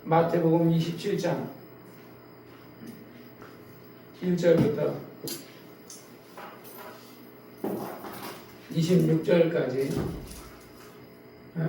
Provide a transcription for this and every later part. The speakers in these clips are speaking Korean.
마태복음 27장 1절부터 26절까지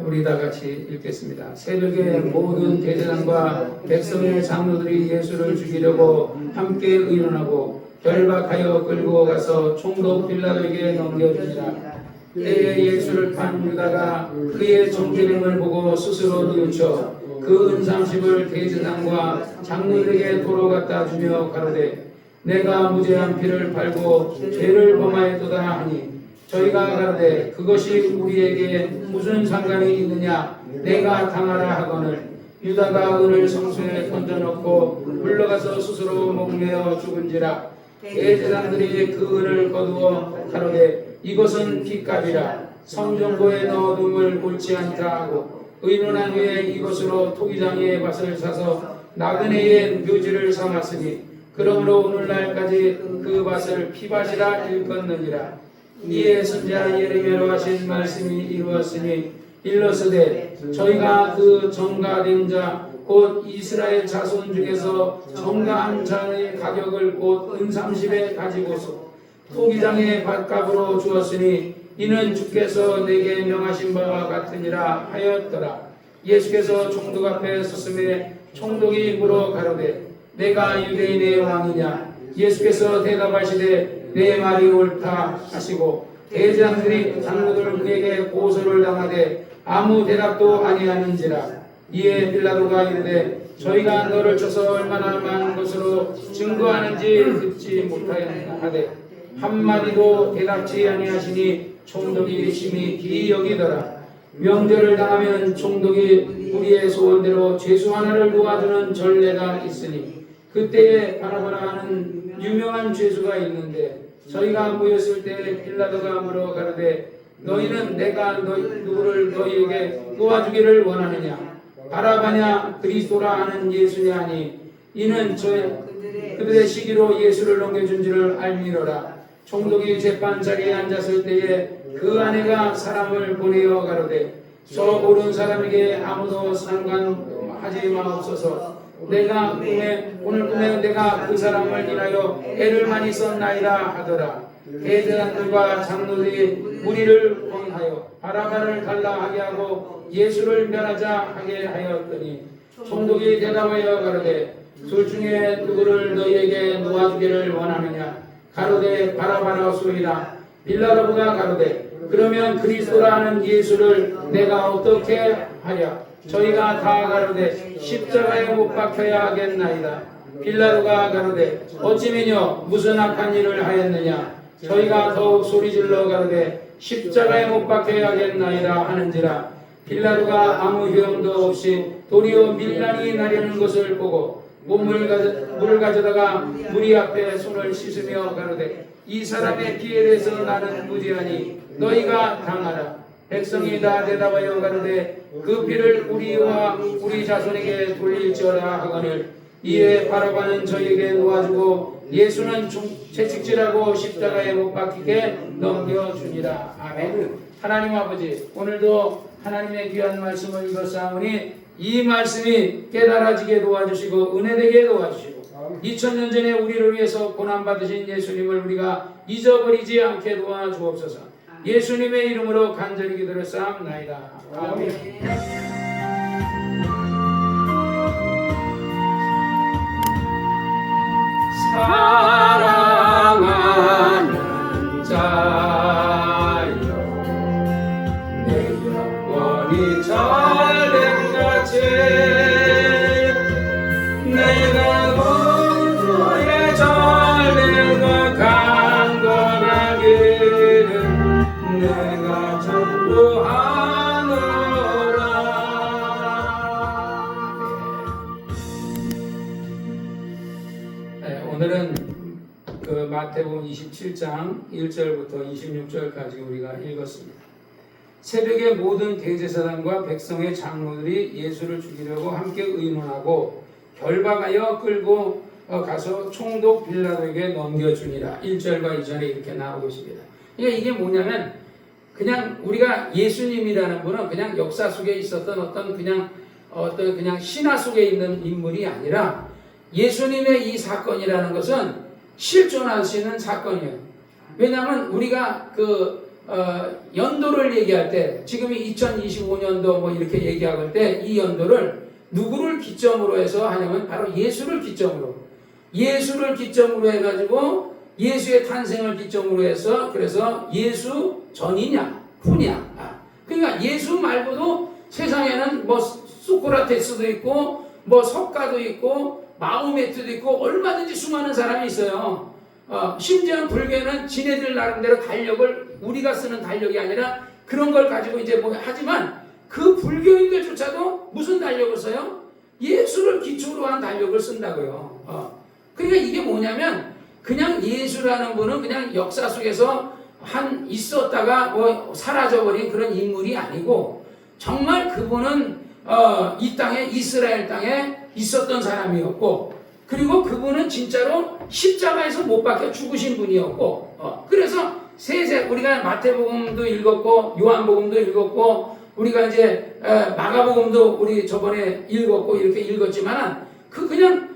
우리 다 같이 읽겠습니다. 새벽에 모든 대제사장과 백성의 장로들이 예수를 죽이려고 함께 의논하고 결박하여 끌고 가서 총독 빌라도에게 넘겨주니라. 때에 예수를 판 유다가 그의 정죄됨을 보고 스스로 뉘우쳐 그 은삼십을 대제사장과 장로들에게 도로 갖다 주며 가로되 내가 무죄한 피를 팔고 죄를 범하였도다 하니 저희가 가로되 그것이 우리에게 무슨 상관이 있느냐 내가 당하라 하거늘 유다가 은을 성소에 던져놓고 물러가서 스스로 목매어 죽은지라. 대제사장들이 그 은을 거두어 가로되 이것은 빚값이라 성전고에 넣어둠을 옳지 않다 하고 의논한 후에 이것으로 토기장의 밭을 사서 나그네의 묘지를 삼았으니 그러므로 오늘날까지 그 밭을 피밭이라 일컫느니라. 이에 선지자 예레미야로 하신 말씀이 이루었으니 일러스되 저희가 그 정가된 자 곧 이스라엘 자손 중에서 정가한 자의 가격을 곧 은삼십에 가지고서 토기장의 밭값으로 주었으니 이는 주께서 내게 명하신 바와 같으니라 하였더라. 예수께서 총독 앞에 섰음에 총독이 물어 가로되 내가 유대인의 왕이냐. 예수께서 대답하시되 내 말이 옳다 하시고 대제사장들이 장로들 그에게 고소를 당하되 아무 대답도 아니하는지라. 이에 빌라도가 이르되 저희가 너를 쳐서 얼마나 많은 것으로 증거하는지 듣지 못하였나 하되 한마디도 대답지 아니하시니 총독이 심히 기이 여기더라. 명절을 당하면 총독이 우리의 소원대로 죄수 하나를 도와주는 전례가 있으니 그때에 바라바라 하는 유명한 죄수가 있는데 저희가 모였을 때 빌라도가 물어 가로되 너희는 내가 누구를 너희에게 도와주기를 원하느냐 바라바냐 그리스도라 하는 예수냐 하니 이는 그들의 시기로 예수를 넘겨준 줄을 알미러라. 총독이 재판 자리에 앉았을 때에 그 아내가 사람을 보내어 가로되 저 오른 사람에게 아무도 상관하지 마옵소서. 오늘 꿈에 내가 그 사람을 인하여 애를 많이 썼나이다 하더라. 대제사장들과 장로들이 무리를 권하여 바라바를 갈라하게 하고 예수를 멸하자 하게 하였더니 총독이 대답하여 가로되 둘 중에 누구를 너희에게 놓아주기를 원하느냐 가로되 바라바라소이다. 빌라도가 가로되 그러면 그리스도라 하는 예수를 내가 어떻게 하랴. 저희가 다 가로되 십자가에 못 박혀야 하겠나이다. 빌라도가 가로되 어찌미뇨 무슨 악한 일을 하였느냐. 저희가 더욱 소리질러 가로되 십자가에 못 박혀야 하겠나이다 하는지라. 빌라도가 아무 효용도 없이 도리어 밀란이 나려는 것을 보고 물을 가져다가 무리 앞에 손을 씻으며 가로되 이 사람의 피에 대해서 나는 무죄하니 너희가 당하라. 백성이 다 대답하여 가로되 그 피를 우리와 우리 자손에게 돌릴지어다 하거늘 이에 바라바는 저희에게 놓아주고 예수는 채찍질하고 십자가에 못 박히게 넘겨주니라. 아멘. 하나님 아버지, 오늘도 하나님의 귀한 말씀을 읽었사오니 이 말씀이 깨달아지게 도와주시고 은혜되게 도와주시고 2000년 전에 우리를 위해서 고난받으신 예수님을 우리가 잊어버리지 않게 도와주옵소서. 예수님의 이름으로 간절히 기도를 쌓옵나이다. 아멘. 사랑하는 자여 내 영혼이 잘된같이 내가 공주의 잘된과 강건하기를 내가 전부하노라. 네, 오늘은 그 마태복음 27장 1절부터 26절까지 우리가 읽었습니다. 새벽에 모든 대제사장과 백성의 장로들이 예수를 죽이려고 함께 의논하고 결박하여 끌고 가서 총독 빌라도에게 넘겨주니라. 1절과 2절에 이렇게 나오고 있습니다. 그러니까 이게 뭐냐면 그냥 우리가 예수님이라는 분은 그냥 역사 속에 있었던 어떤 그냥 어떤 그냥 신화 속에 있는 인물이 아니라 예수님의 이 사건이라는 것은 실존하시는 사건이에요. 왜냐하면 우리가 연도를 얘기할 때 지금이 2025년도 뭐 이렇게 얘기할 때 이 연도를 누구를 기점으로 해서 하냐면 바로 예수를 기점으로 해가지고 예수의 탄생을 기점으로 해서 그래서 예수 전이냐 후냐. 그러니까 예수 말고도 세상에는 뭐 소크라테스도 있고 뭐 석가도 있고 마호메트도 있고 얼마든지 수많은 사람이 있어요. 심지어 불교는 지네들 나름대로 달력을 우리가 쓰는 달력이 아니라 그런 걸 가지고 이제 뭐 하지만 그 불교인들조차도 무슨 달력을 써요? 예수를 기초로 한 달력을 쓴다고요. 그러니까 이게 뭐냐면 그냥 예수라는 분은 그냥 역사 속에서 있었다가 뭐 사라져버린 그런 인물이 아니고 정말 그분은 이 땅에 이스라엘 땅에 있었던 사람이었고 그리고 그분은 진짜로 십자가에서 못 박혀 죽으신 분이었고 그래서 우리가 마태복음도 읽었고 요한복음도 읽었고 우리가 이제 마가복음도 우리 저번에 읽었고 이렇게 읽었지만 그냥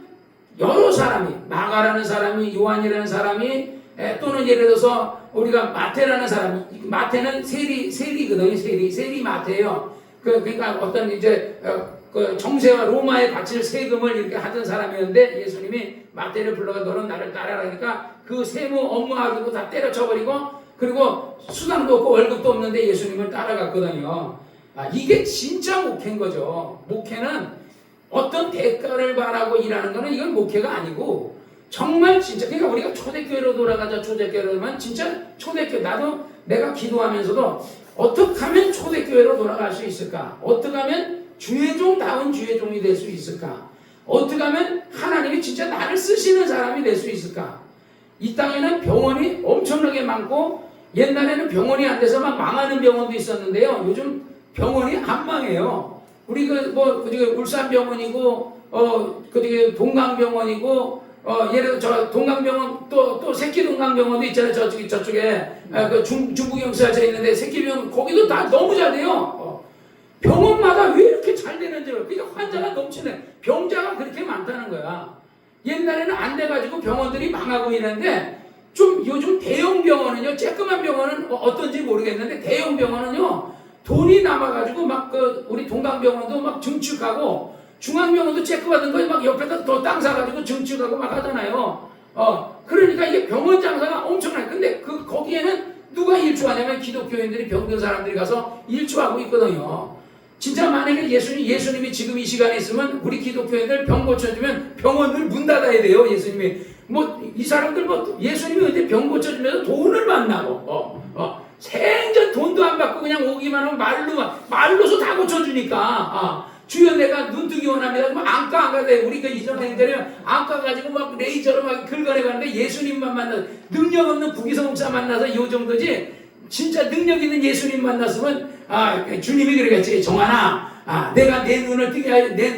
여러 사람이 마가라는 사람이 요한이라는 사람이 또는 예를 들어서 우리가 마태라는 사람이 마태는 세리거든요. 세리 마태예요. 그러니까 어떤 이제 그 정세와 로마에 바칠 세금을 이렇게 하던 사람이었는데 예수님이 마태를 불러가 너는 나를 따라라 하니까 그 세무 업무하고 다 때려쳐버리고 그리고 수당도 없고 월급도 없는데 예수님을 따라갔거든요. 이게 진짜 목회인 거죠. 목회는 어떤 대가를 바라고 일하는 거는 이건 목회가 아니고 정말 진짜 그러니까 우리가 초대교회로 돌아가자 초대교회로만 진짜 초대교회 나도 내가 기도하면서도 어떻게 하면 초대교회로 돌아갈 수 있을까? 어떻게 하면 주의종다운 주의종이 될 수 있을까? 어떻게 하면 하나님이 진짜 나를 쓰시는 사람이 될 수 있을까? 이 땅에는 병원이 엄청나게 많고 옛날에는 병원이 안 돼서 막 망하는 병원도 있었는데요. 요즘 병원이 안 망해요. 우리 울산병원이고 동강병원이고 예를 들어 동강병원 또 새끼 동강병원도 있잖아요. 저쪽에 중부 경찰서에 있는데 새끼병원 거기도 다 너무 잘 돼요. 병원마다 왜 이렇게 잘 되는지 그러니까 환자가 넘치네. 병자가 그렇게 많다는 거야. 옛날에는 안 돼가지고 병원들이 망하고 있는데 좀 요즘 대형 병원은요, 쬐끄만 병원은 어떤지 모르겠는데 대형 병원은요 돈이 남아가지고 막 우리 동강병원도 막 증축하고 중앙병원도 쬐끄받은 거 막 옆에다 더 땅 사가지고 증축하고 막 하잖아요. 그러니까 이게 병원 장사가 엄청나요. 근데 거기에는 누가 일주하냐면 기독교인들이 병든 사람들이 가서 일주하고 있거든요. 진짜 만약에 예수님이 지금 이 시간에 있으면 우리 기독교인들 병 고쳐주면 병원을 문 닫아야 돼요. 예수님이 이 사람들 예수님이 어디 병 고쳐주면서 돈을 만나고 생전 돈도 안 받고 그냥 오기만 하면 말로서 다 고쳐주니까 주여 내가 눈뜨기 원합니다. 그럼 안과 안 가대. 우리가 이전 행전에 안과 가지고 막 레이저로 막 긁어내가는데 예수님만 만나서 능력 없는 부기성 목사 만나서 이 정도지. 진짜 능력 있는 예수님 만났으면 주님이 그러겠지. 정하나 내가 내 눈을 뜨게 하여 내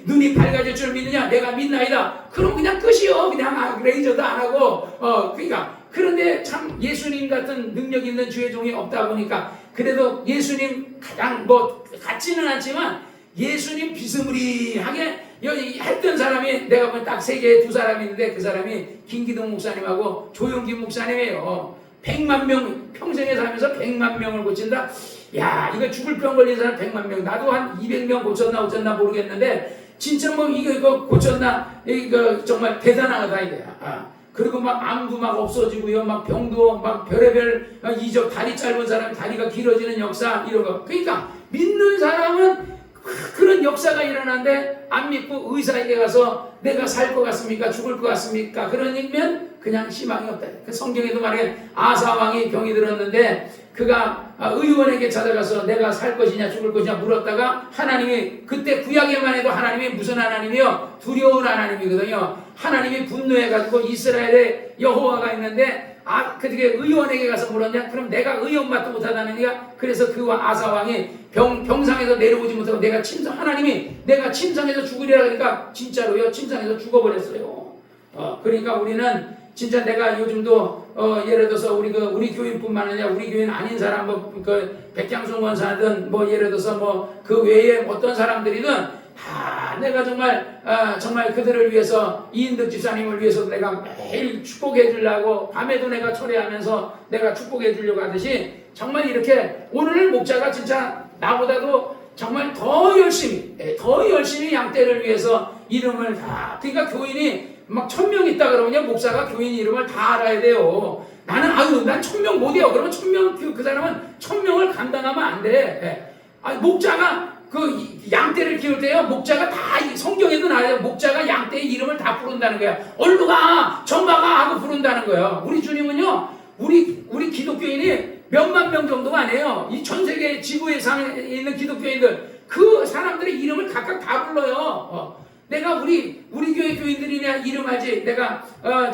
눈이 밝아질 줄 믿느냐? 내가 믿나이다. 그럼 그냥 끝이요. 그냥 레이저도 안 하고 그러니까 그런데 참 예수님 같은 능력 있는 주의 종이 없다 보니까 그래도 예수님 가장 같지는 않지만 예수님 비스무리하게 했던 사람이 내가 보면 딱 세계에 두 사람이 있는데 그 사람이 김기동 목사님하고 조용기 목사님이에요. 100만 명 평생에 살면서 100만 명을 고친다. 야 이거 죽을 병 걸린 사람 100만 명. 나도 한 200명 고쳤나 모르겠는데 진짜 이거 고쳤나 이거 정말 대단하다 이거야. 그리고 막 암도 막 없어지고요. 막 병도 막 별의별 이적 다리 짧은 사람 다리가 길어지는 역사 이런 거. 그러니까 믿는 사람은 그런 역사가 일어나는데 안 믿고 의사에게 가서 내가 살 것 같습니까? 죽을 것 같습니까? 그러면 그냥 희망이 없다. 그 성경에도 말해 아사왕이 병이 들었는데 그가 의원에게 찾아가서 내가 살 것이냐 죽을 것이냐 물었다가 하나님이 그때 구약에만 해도 하나님이 무슨 하나님이요? 두려운 하나님이거든요. 하나님이 분노해가지고 이스라엘에 여호와가 있는데 그게 의원에게 가서 물었냐? 그럼 내가 의원맛도 못하다느니까 그래서 그와 아사왕이 병상에서 내려오지 못하고 하나님이 내가 침상에서 죽으리라 그러니까 진짜로요 침상에서 죽어버렸어요. 그러니까 우리는 진짜 내가 요즘도 예를 들어서 우리 교인뿐만 아니라 우리 교인 아닌 사람 그 백향순 권사든 뭐 예를 들어서 뭐 그 외에 어떤 사람들이든 다 내가 정말 그들을 위해서 이인득 집사님을 위해서 내가 매일 축복해 주려고 밤에도 내가 초래하면서 내가 축복해 주려고 하듯이 정말 이렇게 오늘 목자가 진짜 나보다도 정말 더 열심히 양떼를 위해서 이름을 다 그러니까 교인이 막 1000명 있다 그러면 목사가 교인 이름을 다 알아야 돼요. 나는 난 1000명 못해요. 그러면 1000명 그 사람은 1000명을 감당하면 안 돼. 목자가 그 양떼를 키울 때요 목자가 다 성경에도 나와요. 목자가 양떼의 이름을 다 부른다는 거야. 얼른 가 정가가 하고 부른다는 거예요. 우리 주님은요 우리 기독교인이 몇만 명 정도가 아니에요. 이 전 세계 지구에 있는 기독교인들 그 사람들의 이름을 각각 다 불러요. 내가 우리 교회 교인들이냐 이름 알지? 내가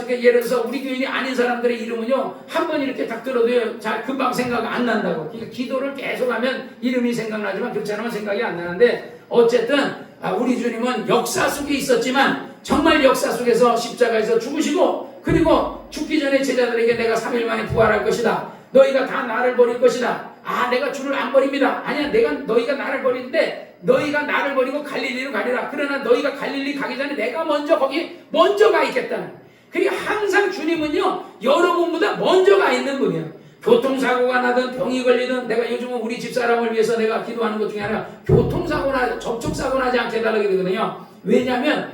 예를 들어서 우리 교인이 아닌 사람들의 이름은요 한 번 이렇게 딱 들어도 잘 금방 생각 안 난다고. 그러니까 기도를 계속하면 이름이 생각나지만 그렇지 않으면 생각이 안 나는데 어쨌든 우리 주님은 역사 속에 있었지만 정말 역사 속에서 십자가에서 죽으시고 그리고 죽기 전에 제자들에게 내가 3일 만에 부활할 것이다. 너희가 다 나를 버릴 것이다. 내가 주를 안 버립니다. 아니야, 너희가 나를 버리는데 너희가 나를 버리고 갈릴리로 가리라. 그러나 너희가 갈릴리 가기 전에 내가 거기 먼저 가 있겠다는. 그러니까 항상 주님은요 여러분보다 먼저 가 있는 분이에요. 교통사고가 나든 병이 걸리든 내가 요즘은 우리 집사람을 위해서 내가 기도하는 것 중에 하나가 교통사고나 접촉사고 나지 않게 해달라고 되거든요. 왜냐하면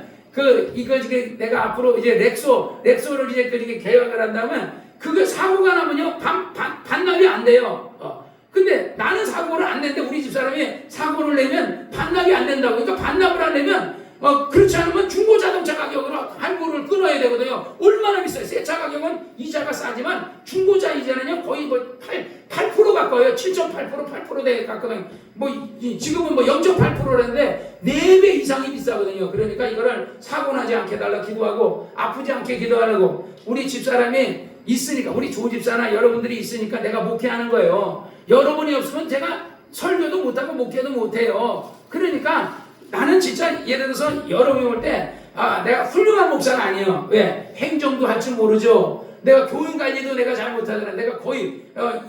이거 내가 앞으로 이제 렉소를 이제 계약을 한다면 그거 사고가 나면요 반납이 안 돼요. 근데 나는 사고를 안 냈는데 우리 집사람이 사고를 내면 반납이 안 된다고. 그러니까 반납을 하려면 그렇지 않으면 중고자동차 가격으로 할부를 끊어야 되거든요. 얼마나 비싸요. 새 차 가격은 이자가 싸지만 중고자 이자는요 거의 8% 가까워요. 7.8% 8%대 가까워요. 지금은 0.8%라는데 4배 이상이 비싸거든요. 그러니까 이거를 사고 나지 않게 해달라 기도하고 아프지 않게 기도하려고 우리 집사람이 있으니까 우리 조집사나 여러분들이 있으니까 내가 목회하는 거예요. 여러분이 없으면 제가 설교도 못하고 목회도 못해요. 그러니까 나는 진짜 예를 들어서 여러분이 올 때 내가 훌륭한 목사는 아니에요. 왜? 행정도 할 줄 모르죠. 내가 교인 관리도 내가 잘 못하잖아. 내가 거의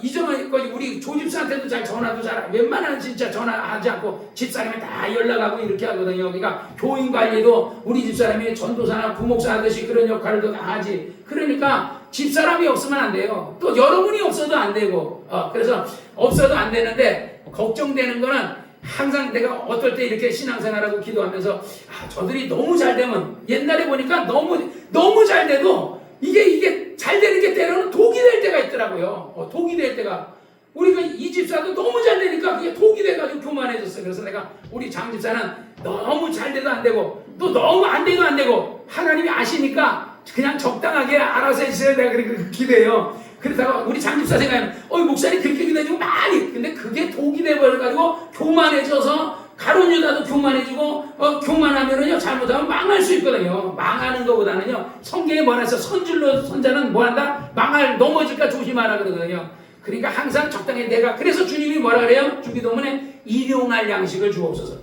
이전까지 우리 조집사한테도 전화도 잘 웬만하면 진짜 전화하지 않고 집사람이 다 연락하고 이렇게 하거든요. 그러니까 교인 관리도 우리 집사람이 전도사나 부목사 하듯이 그런 역할도 다 하지. 그러니까 집사람이 없으면 안 돼요. 또 여러분이 없어도 안 되고 그래서 없어도 안 되는데 걱정되는 거는 항상 내가 어떨 때 이렇게 신앙생활하고 기도하면서 저들이 너무 잘 되면 옛날에 보니까 너무 잘 돼도 이게 잘 되는 게 때로는 독이 될 때가 있더라고요. 독이 될 때가 우리가 이 집사도 너무 잘 되니까 그게 독이 돼가지고 교만해졌어요. 그래서 내가 우리 장 집사는 너무 잘 돼도 안 되고 또 너무 안 돼도 안 되고 하나님이 아시니까 그냥 적당하게 알아서 해주세요. 내가 그렇게 기도해요. 그러다가 우리 장집사 생각하면 목사님 그렇게 기도해주고 많이 근데 그게 독이 돼버려가지고 교만해져서 가룟 유다도 교만해지고 교만하면은요 잘못하면 망할 수 있거든요. 망하는 것보다는요 성경에 뭐라 해서 선자는 뭐한다? 넘어질까 조심하라 그러거든요. 그러니까 항상 적당히 그래서 주님이 뭐라 그래요? 주기도문에 일용할 양식을 주옵소서.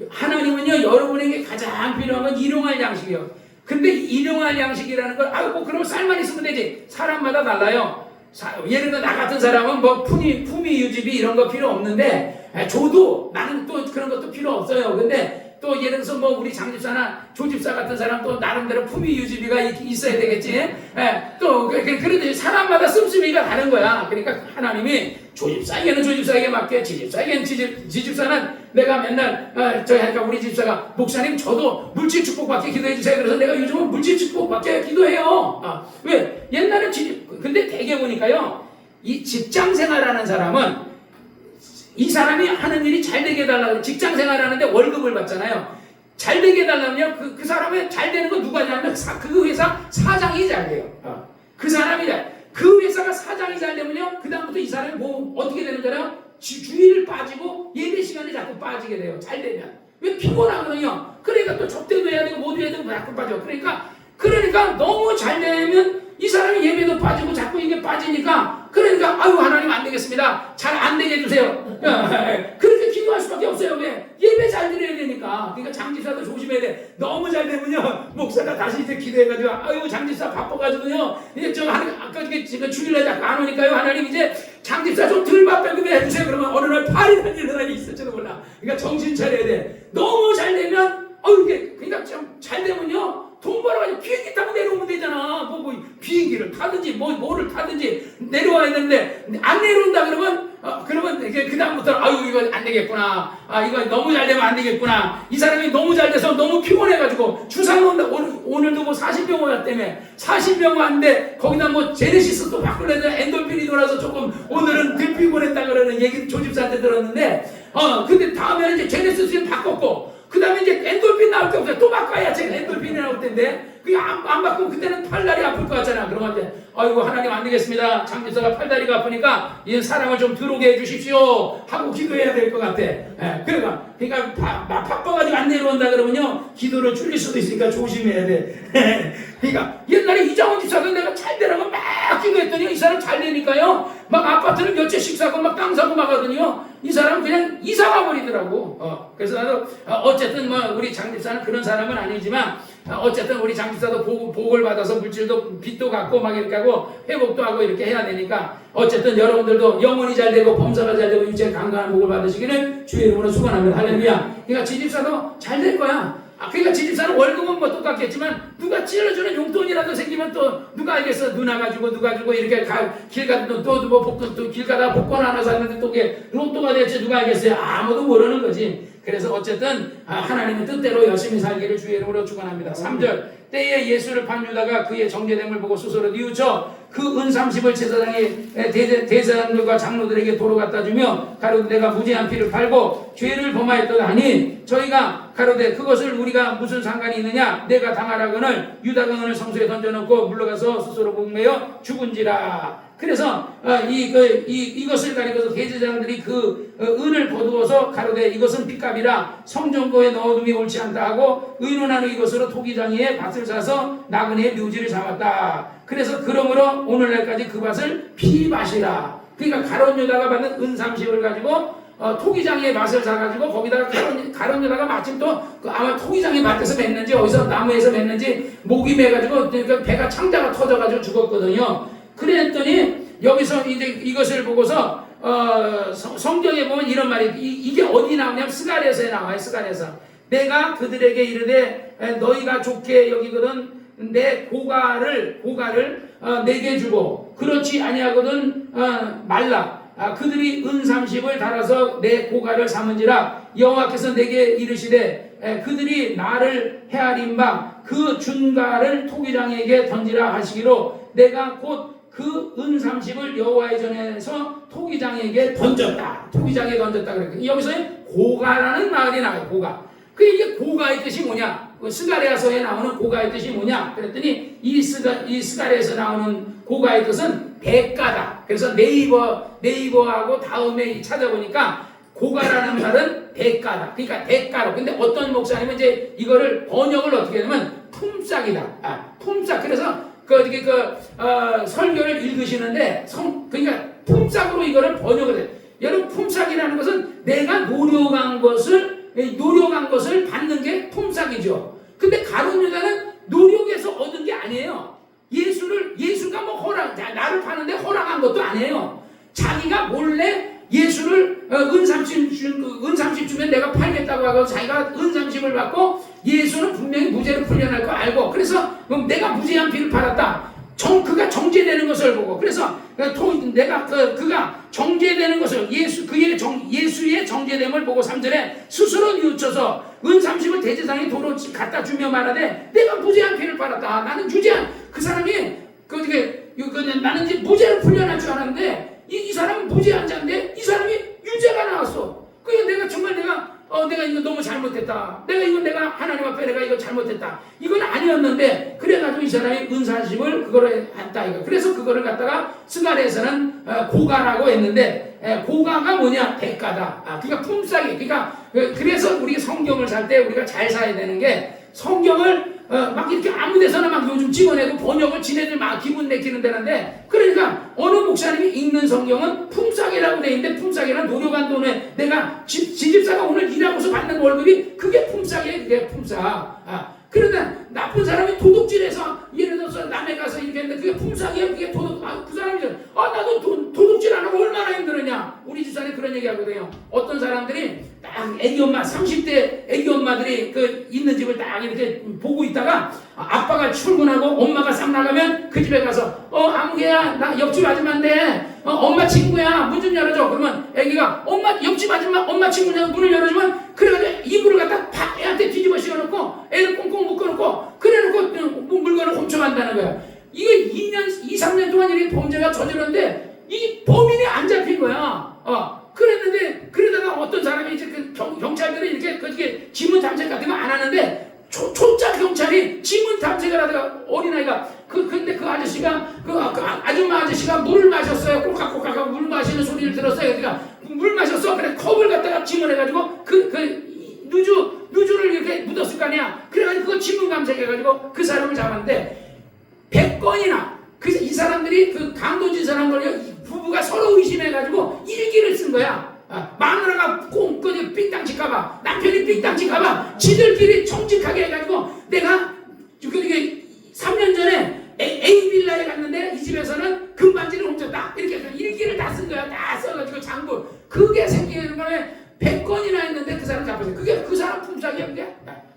하나님은요 여러분에게 가장 필요한 건 일용할 양식이에요. 근데 일용할 양식이라는 걸 그럼 쌀만 있으면 되지. 사람마다 달라요. 예를 들어 나 같은 사람은 품위 유지비 이런 거 필요 없는데 저도 나는 또 그런 것도 필요 없어요. 근데 또 예를 들어서 우리 장집사나 조집사 같은 사람 또 나름대로 품위 유지비가 있어야 되겠지. 또 그런데 사람마다 씀씀이가 다른 거야. 그러니까 하나님이 조집사에게는 조집사에게 맡겨, 지집사에게는 지집사는 내가 맨날 하니까 우리 집사가 목사님 저도 물질 축복받게 기도해 주세요. 그래서 내가 요즘은 물질 축복받게 기도해요. 왜? 옛날에 근데 대개 보니까요 이 직장 생활하는 사람은 이 사람이 하는 일이 잘 되게 해달라고 직장 생활하는데 월급을 받잖아요. 잘 되게 해달라면요 그 사람이 잘 되는 거 누가 하냐면 그 회사 사장이 잘 돼요. 그 사람이 그 회사가 사장이 잘 되면요 그 다음부터 이 사람이 어떻게 되는 거예요? 주일을 빠지고 예배 시간에 자꾸 빠지게 돼요. 잘 되면 왜 피곤하거든요. 그러니까 또 접대도 해야 되고 뭐도 해야 되고 자꾸 빠져. 그러니까 너무 잘 되면 이 사람이 예배도 빠지고 자꾸 이게 빠지니까 그러니까 하나님 안 되겠습니다. 잘 안 되게 해주세요. 그렇게 기도할 수밖에 없어요. 왜? 예배 잘 드려야 되니까. 그러니까 그러니까 장집사도 조심해야 돼. 너무 잘 되면요 목사가 다시 이제 기도해가지고 아유 장집사 바빠가지고요 이제 좀 아까 지금 주일날 자꾸 안 오니까요 하나님 이제 장집사 좀 덜 바쁘게 해주세요. 그러면 어느 날 팔이라는 일어나니 있을지도 몰라. 그러니까 정신 차려야 돼. 너무 잘 되면 이게 그러니까 좀 잘 되면요 돈 벌어가지고 비행기 타고 내려오면 되잖아. 뭐 비행기를 타든지 뭐를 타든지 내려와야 되는데 안 내려온다 그러면 이제 그 다음부터 아유 이거 안 되겠구나. 이거 너무 잘 되면 안 되겠구나. 이 사람이 너무 잘 돼서 너무 피곤해가지고 주사 놓는다. 오늘도 뭐 40병 왔다며 40병 왔는데 거기다 뭐 제네시스 또 바꾸려는데 엔돌핀이 돌아서 조금 오늘은 덜 피곤했다 그러는 얘기 조집사한테 들었는데 근데 다음에는 이제 제네시스 바꿨고 그 다음에 이제 엔돌핀 나올 게 없어요. 또 바꿔야 제가 엔돌핀이 나올 텐데 그게 안 바꾸면 그때는 팔다리 아플 것 같잖아. 그러면 이제 아이고 하나님 안 되겠습니다. 장집사가 팔다리가 아프니까 이 사람을 좀 들어오게 해주십시오 하고 기도해야 될 것 같아. 그러니까 바빠가지고 안 내려온다 그러면요 기도를 줄일 수도 있으니까 조심해야 돼. 그러니까 옛날에 이장원 집사가 내가 잘 되라고 막 기도했더니 이 사람 잘 되니까요 막 아파트를 몇 채씩 사고 막 땅 사고 막 하더니요 이 사람 그냥 이사가 버리더라고. 그래서 나도 어쨌든 뭐 우리 장집사는 그런 사람은 아니지만 어쨌든 우리 장집사도 복을 받아서 물질도 빚도 갚고 막 이렇게 하고 회복도 하고 이렇게 해야 되니까 어쨌든 여러분들도 영혼이 잘 되고 범사가 잘 되고 육체 강건한 복을 받으시기를 주의 이름으로 축원합니다. 할렐루야. 그러니까 지집사도 잘 될 거야. 그러니까 지집사는 월급은 뭐 똑같겠지만 누가 찔러주는 용돈이라도 생기면 또 누가 알겠어. 누나가 주고 누가 주고 이렇게 길 가다 길 가다 복권 하나 샀는데 또 그게 로또가 될지 누가 알겠어요. 아무도 모르는 거지. 그래서 어쨌든 하나님의 뜻대로 열심히 살기를 주의 이름으로 축원합니다. 3절 때에 예수를 판 유다가 그의 정죄됨을 보고 스스로 뉘우쳐 그 은 30을 제사장의 대제사장들과 장로들에게 도로 갖다 주며 가로되 내가 무죄한 피를 팔고 죄를 범하였도다 하니 저희가 가로되 그것을 우리가 무슨 상관이 있느냐 내가 당하라거늘 유다가 은을 성소에 던져놓고 물러가서 스스로 목매어 죽은지라. 그래서 이것을 가리고서 대제사장들이 그 은을 거두어서 가로되 이것은 핏값이라 성전고에 넣어둠이 옳지 않다 하고 의논한 이것으로 토기장이의 밭을 사서 나그네의 묘지를 삼았다. 그래서 그러므로 오늘날까지 그 밭을 피밭이라. 그러니까 가롯 유다가 받는 은 30을 가지고 토기장의 밭을 사가지고 거기다가 가롯 유다가 마침 또 아마 토기장의 밭에서 맸는지 어디서 나무에서 맸는지 목이 매가지고 그러니까 배가 창자가 터져가지고 죽었거든요. 그랬더니 여기서 이제 이것을 보고서 성경에 보면 이런 말이 이게 어디 나오냐면 스가랴서에 나와요. 스가랴서 내가 그들에게 이르되 너희가 좋게 여기거든 내 고가를 내게 주고 그렇지 아니하거든 말라. 그들이 은 30을 달아서 내 고가를 삼은지라 여호와께서 내게 이르시되 그들이 나를 헤아린 바 그 준가를 토기장에게 던지라 하시기로 내가 곧 그 은 30을 여호와의 전에서 토기장에게 던졌다. 토기장에 던졌다 그랬거든요. 여기서 고가라는 말이 나와요. 고가. 이게 고가의 뜻이 뭐냐? 스가랴서에 나오는 고가의 뜻이 뭐냐? 그랬더니 이 스가랴에서 나오는 고가의 뜻은 대가다. 그래서 네이버하고 다음에 찾아보니까 고가라는 말은 대가다. 그러니까 대가로. 근데 어떤 목사님은 이제 이거를 번역을 어떻게 하냐면 품삯이다. 품삯. 그래서 설교를 읽으시는데 그러니까 품삯으로 이거를 번역을 해요. 여러분 품삯이라는 것은 내가 노력한 것을 받는 게 품삯이죠. 근데 가룟 유다는 노력해서 얻은 게 아니에요. 예수가 뭐 나를 파는데 허락한 것도 아니에요. 자기가 몰래 예수를 은 30 주면 내가 팔겠다고 하고 자기가 은 30을 받고 예수는 분명히 무죄로 풀려날 거 알고 그래서 내가 무죄한 피를 팔았다. 그가 정죄되는 것을 보고 그래서 그가 정죄되는 것을 예수의 정죄됨을 보고 3절에 스스로 뉘우쳐서 은 30을 대제사장이 도로 갖다 주며 말하되 내가 무죄한 피를 팔았다. 나는 유죄한 그 사람이 나는 이제 무죄로 풀려날 줄 알았는데 이 사람은 무죄한 자인데 이 사람이 유죄가 나왔어. 그러니까 내가 정말 내가 이거 너무 잘못했다. 내가 하나님 앞에 내가 이거 잘못했다. 이건 아니었는데 그래가지고 이 사람이 은 40을 그거를 했다 이거. 그래서 그거를 갖다가 스가랴에서는 고가라고 했는데 고가가 뭐냐? 대가다. 그러니까 품삯이. 그러니까 그래서 우리 성경을 살 때 우리가 잘 사야 되는 게 성경을 막 이렇게 아무 데서나 막 요즘 집어내고 번역을 지네들 막 기분 내키는 데는데, 그러니까 어느 목사님이 읽는 성경은 품삯이라고 돼 있는데, 품삯이란 노력한 돈에 내가 지집사가 오늘 일하고서 받는 월급이 그게 품삯이에요. 그게 품삯. 그러다 나쁜 사람이 도둑질해서 예를 들어서 남해 가서 이렇게 했는데 그게 품삯이에요. 그게 도둑. 그 사람이 나도 도둑질 안 하고 얼마나 힘들었냐. 우리 집사람이 그런 얘기 하거든요. 어떤 사람들이 딱 애기 엄마 30대 애기 엄마들이 그 있는 집을 딱 이렇게 보고 있다가 아빠가 출근하고 엄마가 싹 나가면 그 집에 가서 아무개야 나 옆집 아줌마인데 엄마 친구야 문 좀 열어줘. 그러면 애기가 옆집 아줌마 엄마 친구냐 문을 열어주면, 그래가지고 이불을 갖다 팍 애한테 뒤집어 씌워놓고 애를 꽁꽁 묶어놓고 그래놓고 물건을 훔쳐간다는 거야. 이게 2, 3년 동안 이렇게 범죄가 저질렀는데 이 범인이 안 잡힌 거야. 그랬는데 그러다가 어떤 사람이 이제 그 경찰들이 이렇게 그렇게 지문 탐색 같은 거 안 하는데 초짜 경찰이 지문 탐색을 하다가 어린아이가 근데 그 아저씨가 그 아줌마 아저씨가 물을 마셨어요. 꼴깍꼴깍 물 마시는 소리를 들었어요. 그러니까 물 마셨어. 그래 컵을 갖다가 지문해가지고 누주를 이렇게 묻었을 거 아니야. 그래가지고 그거 지문 감색해가지고 그 사람을 잡았는데 100건이나 이 사람들이 그 강도짓 사람 걸려 부부가 서로 의심해가지고 일기를 쓴 거야. 마누라가 꽁꽁 삥땅 칠까봐, 남편이 삥땅 칠까봐 지들끼리 정직하게 해가지고 내가 이게 3년 전에 A빌라에 갔는데 이 집에서는 금반지를 훔쳤다. 이렇게 해서 일기를 다 쓴 거야. 다 써가지고 장부. 그게 생기는 거에 100건이나 했는데 그 사람 잡혔어요. 그게 그 사람 품삯이야. 그게?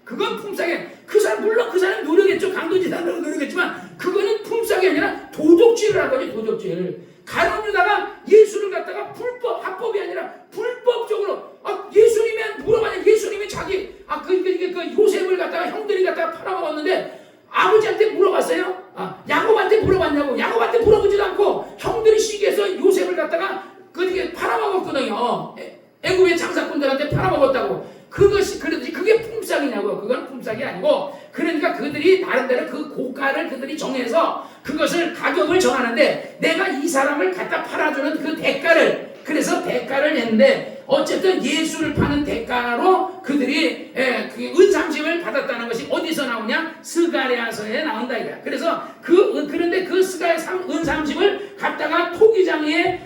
그건 품삯이야. 그 사람 물론 그 사람 노력했죠. 강도짓 하려고 노력했지만 그거는 품삯이 아니라 도둑질을 한 거지. 도둑질. 가룟 유다가 예수를 갖다가 합법이 아니라 불법적으로 예수님이 물어봐야 예수님이 자기 그 요셉을 갖다가 형들이 갖다가 팔아먹었는데 아버지한테 물어봤어요. 야곱한테 물어봤냐고. 야곱한테 물어보지도 않고 형들이 시기해서 요셉을 갖다가 그렇게 팔아먹었거든요. 애굽의 장사꾼들한테 팔아먹었다고. 그게 품삯이냐고. 그건 품삯이 아니고, 그러니까 그들이 나름대로 그 고가를 그들이 정해서 그것을 가격을 정하는데, 내가 이 사람을 갖다 팔아주는 그 대가를, 그래서 대가를 냈는데, 어쨌든 예수를 파는 대가로 그들이 그 은삼십을 받았다는 것이 어디서 나오냐? 스가랴서에 나온다 이거야. 그래서 그런데 그 은삼십을 갖다가 토기장에게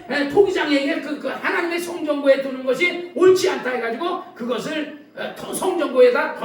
그 하나님의 성전고에 두는 것이 옳지 않다 해가지고 그것을 성전고에다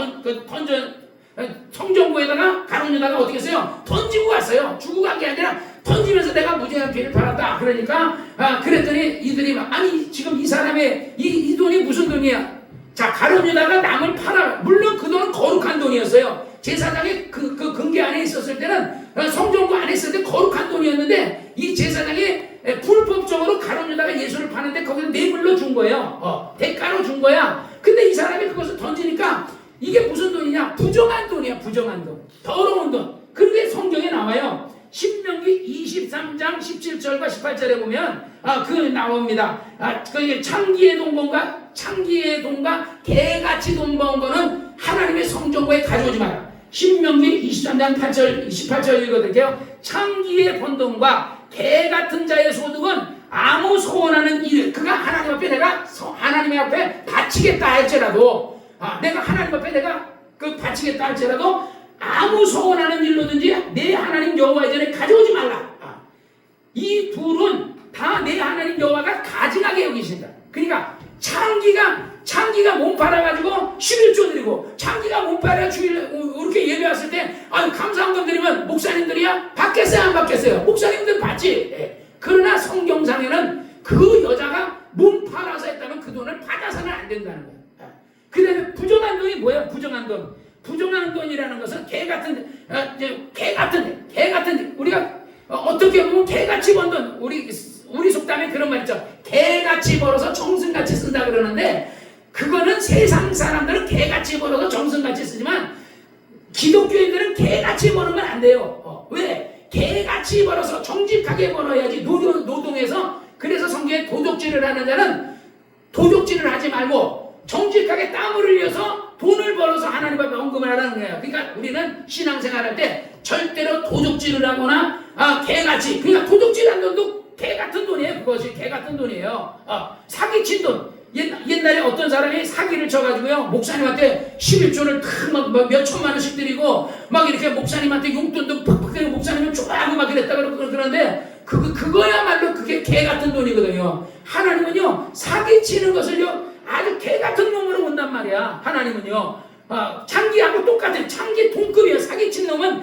성전고에다가 가룟 유다가 어떻게 했어요? 던지고 갔어요. 주고 간 게 아니라 던지면서 내가 무죄한 피를 팔았다. 그러니까 그랬더니 이들이 아니 지금 이 사람의 이 돈이 무슨 돈이야? 자, 가룟 유다가 남을 팔아. 물론 그 돈은 거룩한 돈이었어요. 제사장이 그 금계 안에 있었을 때는 성전구 안에 있을 때 거룩한 돈이었는데, 이 제사장이 불법적으로 가룟 유다가 예수를 파는데 거기서 뇌물로 준 거예요. 대가로 준 거야. 근데 이 사람이 그것을 던지니까 이게 무슨 돈이냐? 부정한 돈이야. 부정한 돈. 더러운 돈. 그런데 성경에 나와요. 신명기 23장 17절과 18절에 보면 그 나옵니다. 그 창기의 돈과 개같이 돈 버은 거는 하나님의 성전고에 가져오지 마라. 신명기 23장 8절 18절 읽어드릴게요. 창기의 번 돈과 개 같은 자의 소득은 아무 소원하는 일, 그가 하나님 앞에 내가 하나님의 앞에 바치겠다 할지라도, 내가 하나님 앞에 내가 바치겠다 할지라도 아무 소원하는 일로든지 내 하나님 여호와의 전에 가져오지 말라. 이 둘은 다 내 하나님 여호와가 가증하게 여기신다. 그러니까 창기가 몸 팔아가지고 11조 드리고, 창기가 몸 팔아 주일 이렇게 예배 왔을 때 감사한 건 드리면 목사님들이야 받겠어요 안 받겠어요? 목사님들 받지. 그러나 성경상에는 그 여자가 몸 팔아서 했다면 그 돈을 받아서는 안 된다는 거예요. 그 다음에 부정한 돈이 뭐예요? 부정한 돈. 부정한 돈이라는 것은 개 같은 우리가 어떻게 보면 개같이 번 돈, 우리 속담에 그런 말 있죠. 개같이 벌어서 정승같이 쓴다 그러는데, 그거는 세상 사람들은 개같이 벌어서 정승같이 쓰지만 기독교인들은 개같이 버는 건 안 돼요. 왜? 개같이 벌어서 정직하게 벌어야지. 노동해서. 그래서 성경에 도둑질을 하는 자는 도둑질을 하지 말고 정직하게 땀을 흘려서 돈을 벌어서 하나님 앞에 헌금을 하라는 거예요. 그러니까 우리는 신앙생활할 때 절대로 도둑질을 하거나 개같이, 그러니까 도둑질한 돈도 개 같은 돈이에요. 그것이 개 같은 돈이에요. 사기친 돈. 옛날에 어떤 사람이 사기를 쳐가지고요, 목사님한테 11조를 몇 천만 원씩 드리고, 막 이렇게 목사님한테 용돈도 팍팍 드리고, 목사님은 좋아하고 막 그랬다 그러는데, 그거야말로 그게 개 같은 돈이거든요. 하나님은요, 사기치는 것을요, 아주 개 같은 놈으로 본단 말이야. 하나님은요, 창기하고 똑같아요. 창기 동급이에요. 사기친 놈은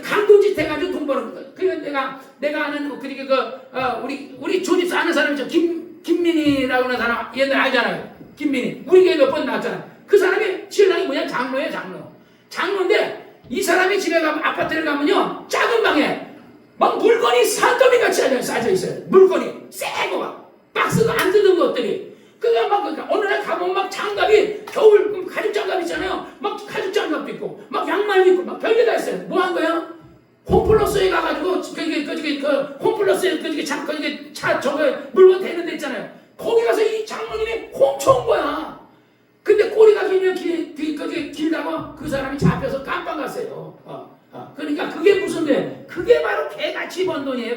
강도짓 해가지고 돈 버는 거예요. 그러니까 내가 아는, 우리 조집사 아는 사람이 김민희라고 하는 사람 옛날에 알잖아요. 김민희. 우리 교회 몇 번 나왔잖아요. 그 사람이 신랑이 뭐냐? 장로예요, 장로. 장로인데 이 사람이 집에 가면, 아파트를 가면요, 작은 방에 막 물건이 산더미 같이 쌓여 있어요. 물건이 새거 막 박스도 안 뜯은 것들이. 그러니까 어느 날 가보면 막 장갑이, 겨울 가죽 장갑 있잖아요. 막 가죽 장갑도 있고 막 양말도 있고 막 별게 다 있어요. 뭐 한 거야? 홈플러스에 가가지고 홈플러스에 차 저거 물건 대는 데 있잖아요. 거기 가서 이 장모님이 훔쳐온 거야. 근데 꼬리가 길다고 그 사람이 잡혀서 깜빵 갔어요. 그러니까 그게 무슨데? 그게 바로 개같이 번 돈이에요.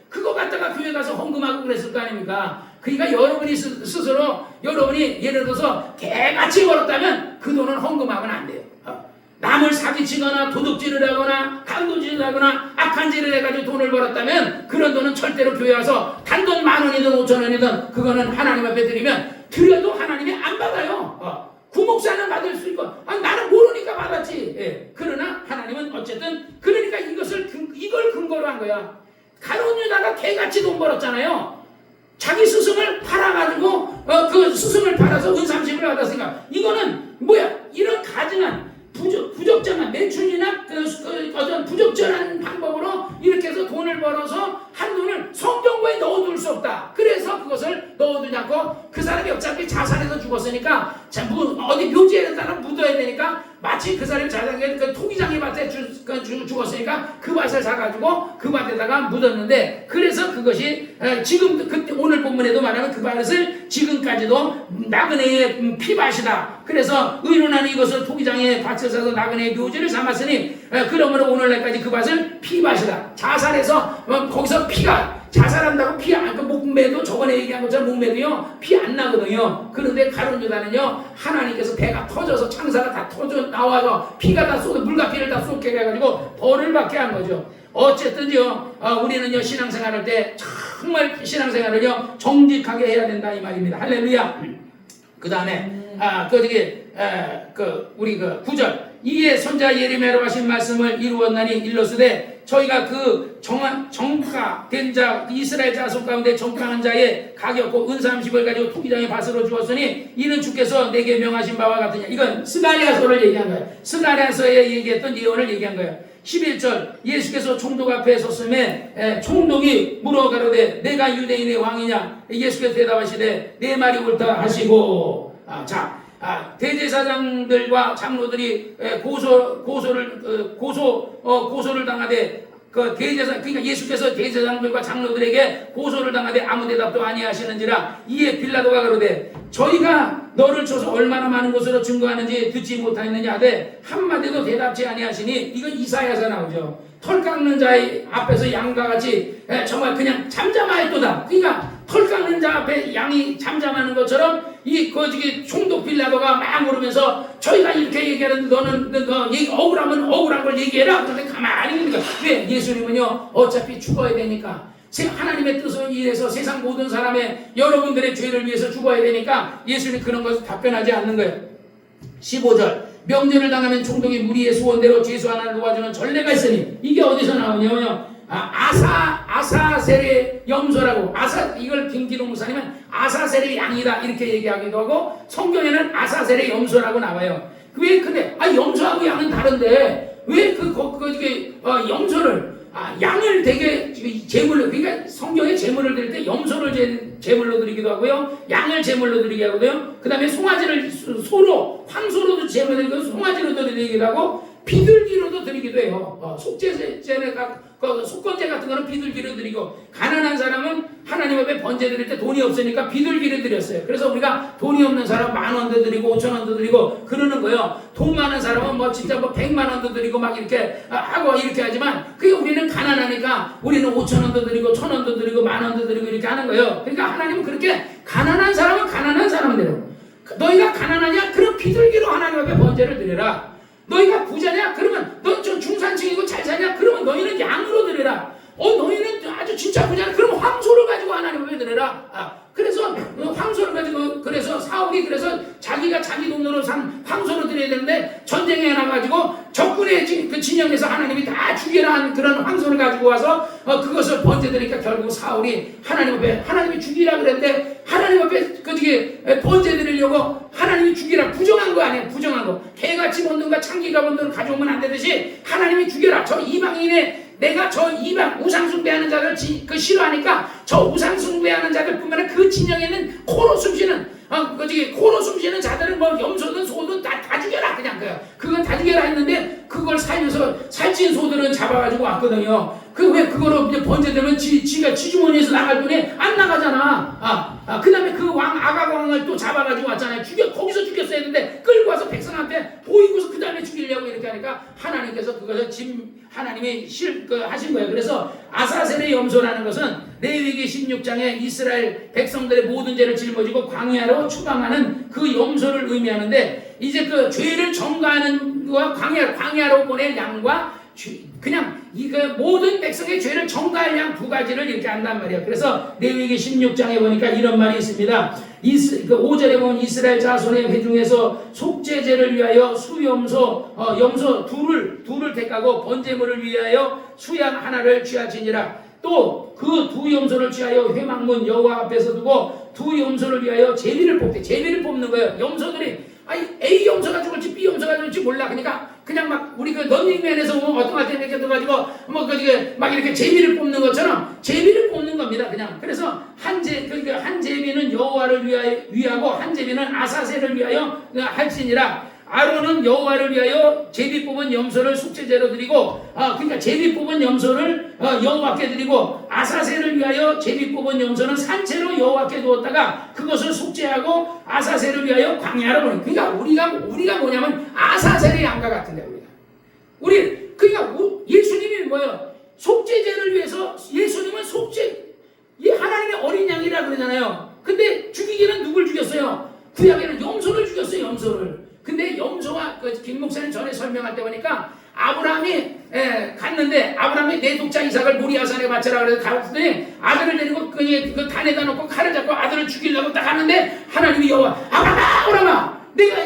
그거 갖다가 교회 가서 헌금하고 그랬을 거 아닙니까? 그러니까 여러분이 스스로 여러분이 예를 들어서 개같이 벌었다면 그 돈은 헌금하면 안 돼요. 남을 사기치거나 도둑질을 하거나 강도질을 하거나 악한 짓을 해가지고 돈을 벌었다면 그런 돈은 절대로 교회 와서 단돈 10,000원이든 5,000원이든 그거는 하나님 앞에 드려도 하나님이 안 받아요. 구목사는 받을 수 있고, 나는 모르니까 받았지. 예. 그러나 하나님은 어쨌든, 그러니까 이걸 근거로 한 거야. 가룟 유다가 개같이 돈 벌었잖아요. 자기 스승을 팔아가지고 그 스승을 팔아서 은삼십을 받았으니까 이거는 뭐야? 이런 가증한 부적절한 매출이나 어떤 부적절한 방법으로 이렇게 해서 돈을 벌어서 한 돈을 성경과에 넣어둘 수 없다. 그래서 그것을 넣어두지 않고, 그 사람이 어차피 자살해서 죽었으니까 어디 묘지에다가 묻어야 되니까, 마치 그 사람이 자살해 그 토기장이 밭에 죽었으니까 그 밭을 사가지고 그 밭에다가 묻었는데, 그래서 그것이 지금 오늘 본문에도 말하면 그 밭을 지금까지도 나그네의 피밭이다. 그래서 의논하는 이것을 토기장에 밭을 사서 나그네의 묘지를 삼았으니 그러므로 오늘날까지 그 밭을 피밭이다. 자살해서 거기서 피가, 자살한다고 피 안, 목매도 저번에 얘기한 것처럼 목매도요 피 안 나거든요. 그런데 가룟 유다는요, 하나님께서 배가 터져서 창사가 다 터져 나와서 피가 다 쏟아, 물과 피를 다 쏟게 해가지고 벌을 받게 한 거죠. 어쨌든요, 우리는요 신앙생활할 때 정말 신앙생활을요 정직하게 해야 된다 이 말입니다. 할렐루야. 그 다음에 우리 9절, 이에 손자 예레미야로 하신 말씀을 이루었나니 일러스되 저희가 그 정가된 자 이스라엘 자손 가운데 정가한 자의 가격고 은삼십을 가지고 토기장의 밭으로 주었으니 이는 주께서 내게 명하신 바와 같으냐. 이건 스가랴서를 얘기한 거예요. 스가랴서에 얘기했던 예언을 얘기한 거예요. 11절, 예수께서 총독 앞에 섰음에 총독이 물어 가로되 내가 유대인의 왕이냐. 예수께서 대답하시되 내 말이 옳다 하시고. 대제사장들과 장로들이 고소를 당하되 그러니까 예수께서 대제사장들과 장로들에게 고소를 당하되 아무 대답도 아니하시는지라. 이에 빌라도가 그러되 저희가 너를 쳐서 얼마나 많은 것으로 증거하는지 듣지 못하였느냐 하되 한마디도 대답지 아니하시니. 이건 이사야서 나오죠. 털 깎는 자의 앞에서 양과 같이 정말 그냥 잠잠하였도다. 그러니까 털 깎는 자 앞에 양이 잠잠하는 것처럼 이 총독 빌라도가 막 물으면서 저희가 이렇게 얘기하는데 너는 억울하면 억울한 걸 얘기해라. 그런데 가만히 있는 거야. 왜? 예수님은요 어차피 죽어야 되니까, 하나님의 뜻을 위해서 세상 모든 사람의 여러분들의 죄를 위해서 죽어야 되니까 예수님 그런 것을 답변하지 않는 거예요. 15절, 명절을 당하면 총독이 무리의 소원대로 죄수 하나를 도와주는 전례가 있으니. 이게 어디서 나오냐면요, 아사셀의 염소라고. 이걸 김기동 목사님은 아사셀의 양이다 이렇게 얘기하기도 하고, 성경에는 아사셀의 염소라고 나와요. 왜 근데 염소하고 양은 다른데 왜 염소를 양을 되게 제물로, 그러니까 성경에 제물을 드릴 때 염소를 제물로 드리기도 하고요, 양을 제물로 드리기도 하고요, 그 다음에 송아지를 황소로도 제물로 드리고 송아지로도 드리기도 하고 비둘기로도 드리기도 해요. 속죄제는 속건제 같은 거는 비둘기를 드리고, 가난한 사람은 하나님 앞에 번제 드릴 때 돈이 없으니까 비둘기를 드렸어요. 그래서 우리가 돈이 없는 사람 10,000원도 드리고 5,000원도 드리고 그러는 거예요. 돈 많은 사람은 뭐 진짜 뭐 100만 원도 드리고 막 이렇게 하고 이렇게 하지만, 그게 우리는 가난하니까 우리는 5,000원도 드리고 1,000원도 드리고 10,000원도 드리고 이렇게 하는 거예요. 그러니까 하나님은 그렇게 가난한 사람은 가난한 사람대로, 너희가 가난하냐? 그럼 비둘기로 하나님 앞에 번제를 드려라. 너희가 부자냐? 그러면 너 좀 중산층이고 잘 사냐? 그러면 너희는 양으로 드려라. 너희는 아주 진짜 부자냐? 그럼 황소를 가지고 하나님 앞에 드려라. 그래서 황소를 가지고, 그래서 사울이 그래서 자기가 자기 돈으로 산 황소를 드려야 되는데 전쟁에 나가지고 적군의 그 진영에서 하나님이 다 죽여라 한 그런 황소를 가지고 와서 그것을 번제 드리니까 결국 사울이 하나님 앞에, 하나님이 죽이라 그랬는데 하나님 앞에 그저기 번제 드리려고 하나님이 죽이라 부정한 거 아니에요. 부정한 거. 개같이 본든가 창기가 본든 가져오면 안 되듯이 하나님이 죽여라. 저 이방인의, 내가 저 이방 우상숭배하는 자들 그 싫어하니까 저 우상숭배하는 자들 뿐만 아니라 그 진영에 있는 코로 숨쉬는 코로 숨쉬는 자들은 뭐 염소든 소든 다 죽여라. 그냥 그건 다 죽여라 했는데, 그걸 살려서 살찐 소들은 잡아가지고 왔거든요. 왜 그거로 이제 번제되면 지가 지주머니에서 나갈 돈이 안 나가잖아. 그 다음에 그 왕 아가왕을 또 잡아가지고 왔잖아요. 거기서 죽였어야 했는데 끌고 와서 백성한테 보이고서 그 다음에 죽이려고 이렇게 하니까 하나님께서 그것을 하나님이 하신 거예요. 그래서 아사셀의 염소라는 것은 레위기 16장에 이스라엘 백성들의 모든 죄를 짊어지고 광야로 추방하는 그 염소를 의미하는데, 이제 그 죄를 정가하는 거와 광야로 보낼 양과 그냥 모든 백성의 죄를 정가할 양 두 가지를 이렇게 한단 말이에요. 그래서 레위기 16장에 보니까 이런 말이 있습니다. 5절에 보면 이스라엘 자손의 회중에서 속죄제를 위하여 수염소 염소 둘을 택하고 번제물을 위하여 수양 하나를 취하지니라. 또 그 두 염소를 취하여 회막문 여호와 앞에서 두고 두 염소를 위하여 제비를 뽑대. 제비를 뽑는 거예요. 염소들이 A 염소가 죽을지 B 염소가 죽을지 몰라. 그냥 막 우리 그 런닝맨에서 보면 어떤 것 때문에 이렇게 들어가지고 막 이렇게 제비를 뽑는 것처럼 제비를 뽑는 겁니다. 그냥. 그래서 한 제비는 여호와를 위하고 한 제비는 아사셀을 위하여 할지니라. 아론은 여호와를 위하여 제비 뽑은 염소를 속죄제로 드리고, 그러니까 제비 뽑은 염소를 여호와께 드리고, 아사셀을 위하여 제비 뽑은 염소는 산채로 여호와께 두었다가 그것을 속죄하고 아사셀을 위하여 광야로 보내. 그러니까 우리가 뭐냐면 아사셀의 양과 같은데, 그러니까 예수님이 뭐예요? 속죄제를 위해서 예수님은 하나님의 어린 양이라 그러잖아요. 근데 죽이기는 누굴 죽였어요? 구약에는 염소를 죽였어요. 염소를. 근데 염소가 김 목사님 전에 설명할 때 보니까 아브라함이 갔는데, 아브라함이 내 독자 이삭을 모리아산에 바쳐라 그래서 갔더니 아들을 데리고 그 단에다 놓고 칼을 잡고 아들을 죽이려고 딱 하는데 하나님이 여호와 아브라함아 내가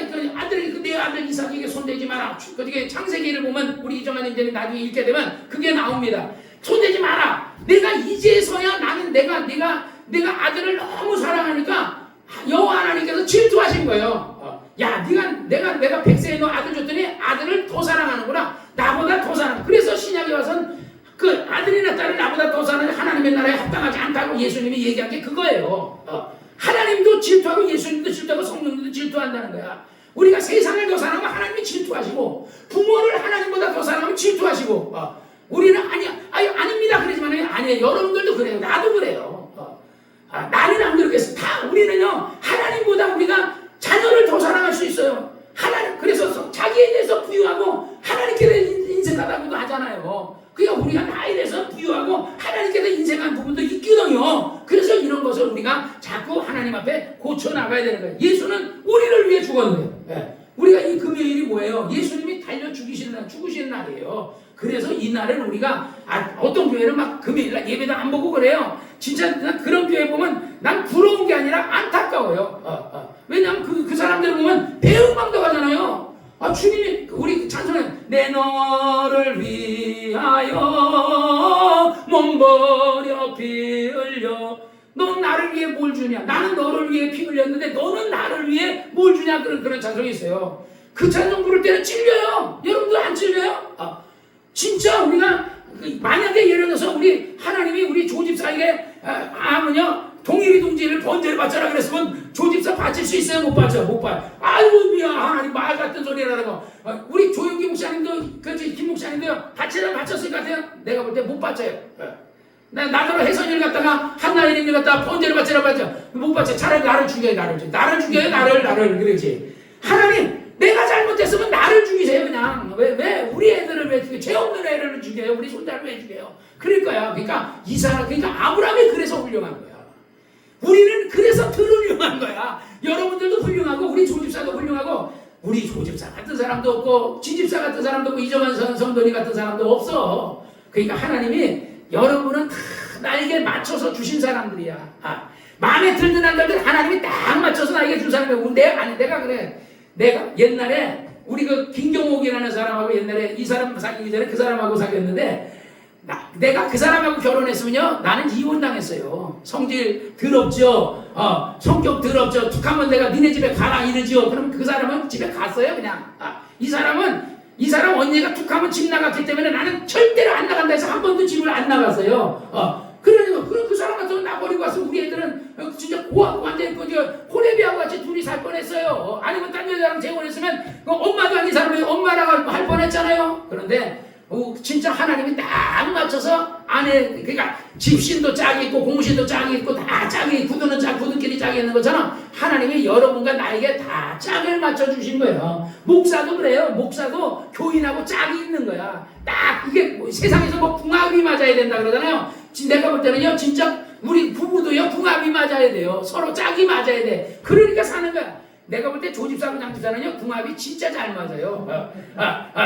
내 아들 이삭에게 손대지 마라. 그게 창세기를 보면 우리 이정환 님들이 나중에 읽게 되면 그게 나옵니다. 손대지 마라. 내가 이제서야 내가 아들을 너무 사랑하니까 여호와 하나님께서 질투하신 거예요. 야, 내가 100세에 너 아들 줬더니 아들을 더 사랑하는구나. 나보다 더 사랑. 그래서 신약에 와서는 그 아들이나 딸을 나보다 더 사랑하는 하나님의 나라에 합당하지 않다고 예수님이 얘기한 게 그거예요. 하나님도 질투하고 예수님도 질투하고 성령님도 질투한다는 거야. 우리가 세상을 더 사랑하면 하나님이 질투하시고, 부모를 하나님보다 더 사랑하면 질투하시고, 우리는 아닙니다 그러지만 아니에요. 여러분들도 그래요. 나도 그래요. 나는 안 그러겠어. 우리는요 하나님보다 우리가 자녀를 더 사랑할 수 있어요. 그래서 자기에 대해서 부유하고 하나님께 대해 인생하다고도 하잖아요. 그러니까 우리가 나에 대해서 부유하고 하나님께 대해 인생한 부분도 있거든요. 그래서 이런 것을 우리가 자꾸 하나님 앞에 고쳐나가야 되는 거예요. 예수는 우리를 위해 죽었는데, 우리가 이 금요일이 뭐예요? 예수님이 달려 죽으시는 날이에요. 그래서 이 날은 우리가 어떤 교회는 막 금요일날 예배도 안 보고 그래요. 진짜 그런 교회 보면 난 부러운 게 아니라 안타까워요. 왜냐하면 그 사람들 보면 배은망덕 하잖아요. 주님이 우리 찬송에 내 너를 위하여 몸버려 피 흘려. 넌 나를 위해 뭘 주냐? 나는 너를 위해 피 흘렸는데 너는 나를 위해 뭘 주냐? 그런 찬송이 있어요. 그 찬송 부를 때는 찔려요. 여러분들 안 찔려요? 진짜 우리가 만약에 예를 들어서 하나님이 우리 조집사에게 동일이 동지를 번제를 바쳐라 그랬으면 조집사 바칠 수 있어요? 못 바쳐? 못 봐. 아이고 미안 하나님 말 같은 소리라는 거. 우리 조영기 목사님도 김 목사님도요, 받치면 받쳤을 것 같아요? 내가 볼 때 못 받쳐요. 나더러 혜선이를 갖다가 한나인을 갖다가 번제를 받치라고 하죠. 못 받쳐. 차라리 나를 죽여요, 나를 죽여요, 나를 그러지. 하나님, 내가 잘못했으면 나를 죽이세요, 그냥. 왜 우리 애들을 왜 죽여요? 죄 없는 애를 죽여요? 우리 손자를 왜 죽여요? 그럴 거야. 그러니까 그러니까 아브라함이 그래서 훌륭한 거야. 우리는 그래서 더 훌륭한 거야. 여러분들도 훌륭하고, 우리 조집사도 훌륭하고, 우리 조집사 같은 사람도 없고, 지집사 같은 사람도 없고, 이정환 성도님 같은 사람도 없어. 그러니까 하나님이 여러분은 다 나에게 맞춰서 주신 사람들이야. 마음에 들든 안 들든 하나님이 딱 맞춰서 나에게 준 사람이야. 내가 그래. 내가 옛날에 우리 그 김경옥이라는 사람하고 옛날에 이 사람 사귀기 전에 그 사람하고 사귀었는데, 내가 그 사람하고 결혼했으면요, 나는 이혼당했어요. 성질 더럽죠. 성격 더럽죠. 툭하면 내가 니네 집에 가라 이러지요. 그럼 그 사람은 집에 갔어요, 그냥. 이 사람 언니가 툭하면 집 나갔기 때문에 나는 절대로 안 나간다 해서 한 번도 집을 안 나갔어요. 그러니까 그 사람 같으면 나 버리고 와서 우리 애들은 진짜 완전히 호레비하고 같이 둘이 살 뻔했어요. 아니면 딴 여자랑 재혼했으면 엄마도 아닌 사람이 엄마랑 할 뻔했잖아요. 그런데 진짜 하나님이 딱 맞춰서 그러니까 집신도 짝이 있고 공신도 짝이 있고 다 짝이 구두끼리 짝이 있는 것처럼 하나님이 여러분과 나에게 다 짝을 맞춰 주신 거예요. 목사도 그래요. 목사도 교인하고 짝이 있는 거야. 딱 이게 세상에서 궁합이 맞아야 된다 그러잖아요. 내가 볼 때는요, 진짜 우리 부부도요, 궁합이 맞아야 돼요. 서로 짝이 맞아야 돼. 그러니까 사는 거야. 내가 볼 때 조집사하고 장집사는요, 궁합이 진짜 잘 맞아요.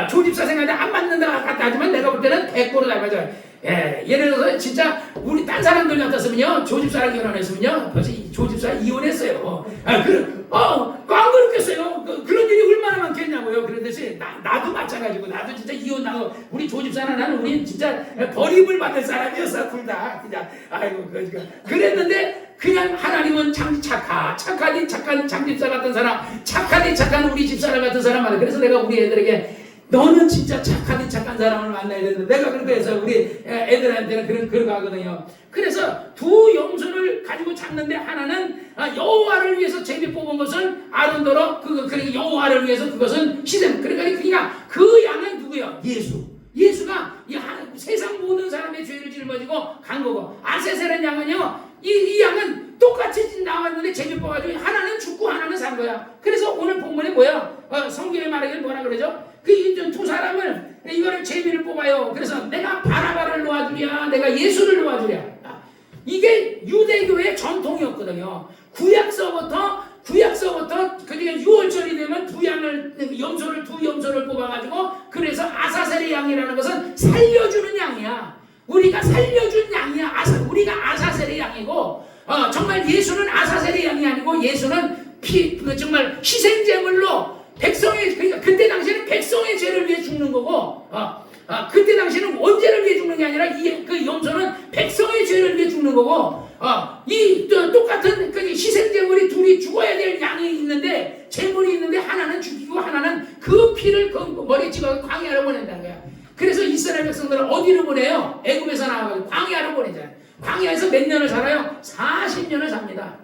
조집사 생각에 안 맞는다 같다 하지만 내가 볼 때는 100% 잘 맞아요. 예를 들어서 진짜 우리 딴 사람들 같았으면요, 조집사랑 결혼했으면요, 벌써 조집사 이혼했어요. 안 그렇겠어요. 그런 일이 얼마나 많겠냐고요. 그런듯이 나도 마찬가지고, 나도 진짜 이혼하고, 우리 조집사나 나는 우리 진짜 버림을 받을 사람이었어, 둘 다. 그냥, 그랬는데, 그냥 하나님은 참 착하디 착한 장집사 같은 사람, 착하디 착한 우리 집사람 같은 사람 말이야. 그래서 내가 우리 애들에게 너는 진짜 착하디 착한 사람을 만나야 되는데, 내가 그렇게 해서 우리 애들한테는 그런 거 하거든요. 그래서 두 염소를 가지고 잡는데, 하나는 여호와를 위해서 제비 뽑은 것은 아론더러 그러니까 여호와를 위해서 그것은 희생. 그러니까 그 양은 누구야? 예수가 세상 모든 사람의 죄를 짊어지고 간 거고, 아세셀의 양은요, 이 양은 똑같이 나왔는데 제비 뽑아가지고 하나는 죽고 하나는 산 거야. 그래서 오늘 본문에 뭐야? 성경에 말하기를 뭐라 그러죠? 두 사람을, 이거를 제비를 뽑아요. 그래서 내가 바라바를 놓아주랴, 내가 예수를 놓아주랴. 이게 유대교의 전통이었거든요. 구약서부터 그러니까 6월절이 되면 두 염소를 뽑아가지고, 그래서 아사셀의 양이라는 것은 살려주는 양이야. 우리가 살려준 양이야. 우리가 아사셀의 양이고, 정말 예수는 아사셀의 양이 아니고, 예수는 정말 희생제물로 그러니까 그때 당시에는 백성의 죄를 위해 죽는 거고, 그때 당시에는 원죄를 위해 죽는 게 아니라 그 염소는 백성의 죄를 위해 죽는 거고, 똑같은 희생제물이 둘이 죽어야 될 양이 있는데, 제물이 있는데, 하나는 죽이고 하나는 그 피를 머리에 찍어 광야로 보낸다는 거야. 그래서 이스라엘 백성들은 어디로 보내요? 애굽에서 나와가지고 광야로 보내잖아요. 광야에서 몇 년을 살아요? 40년을 삽니다.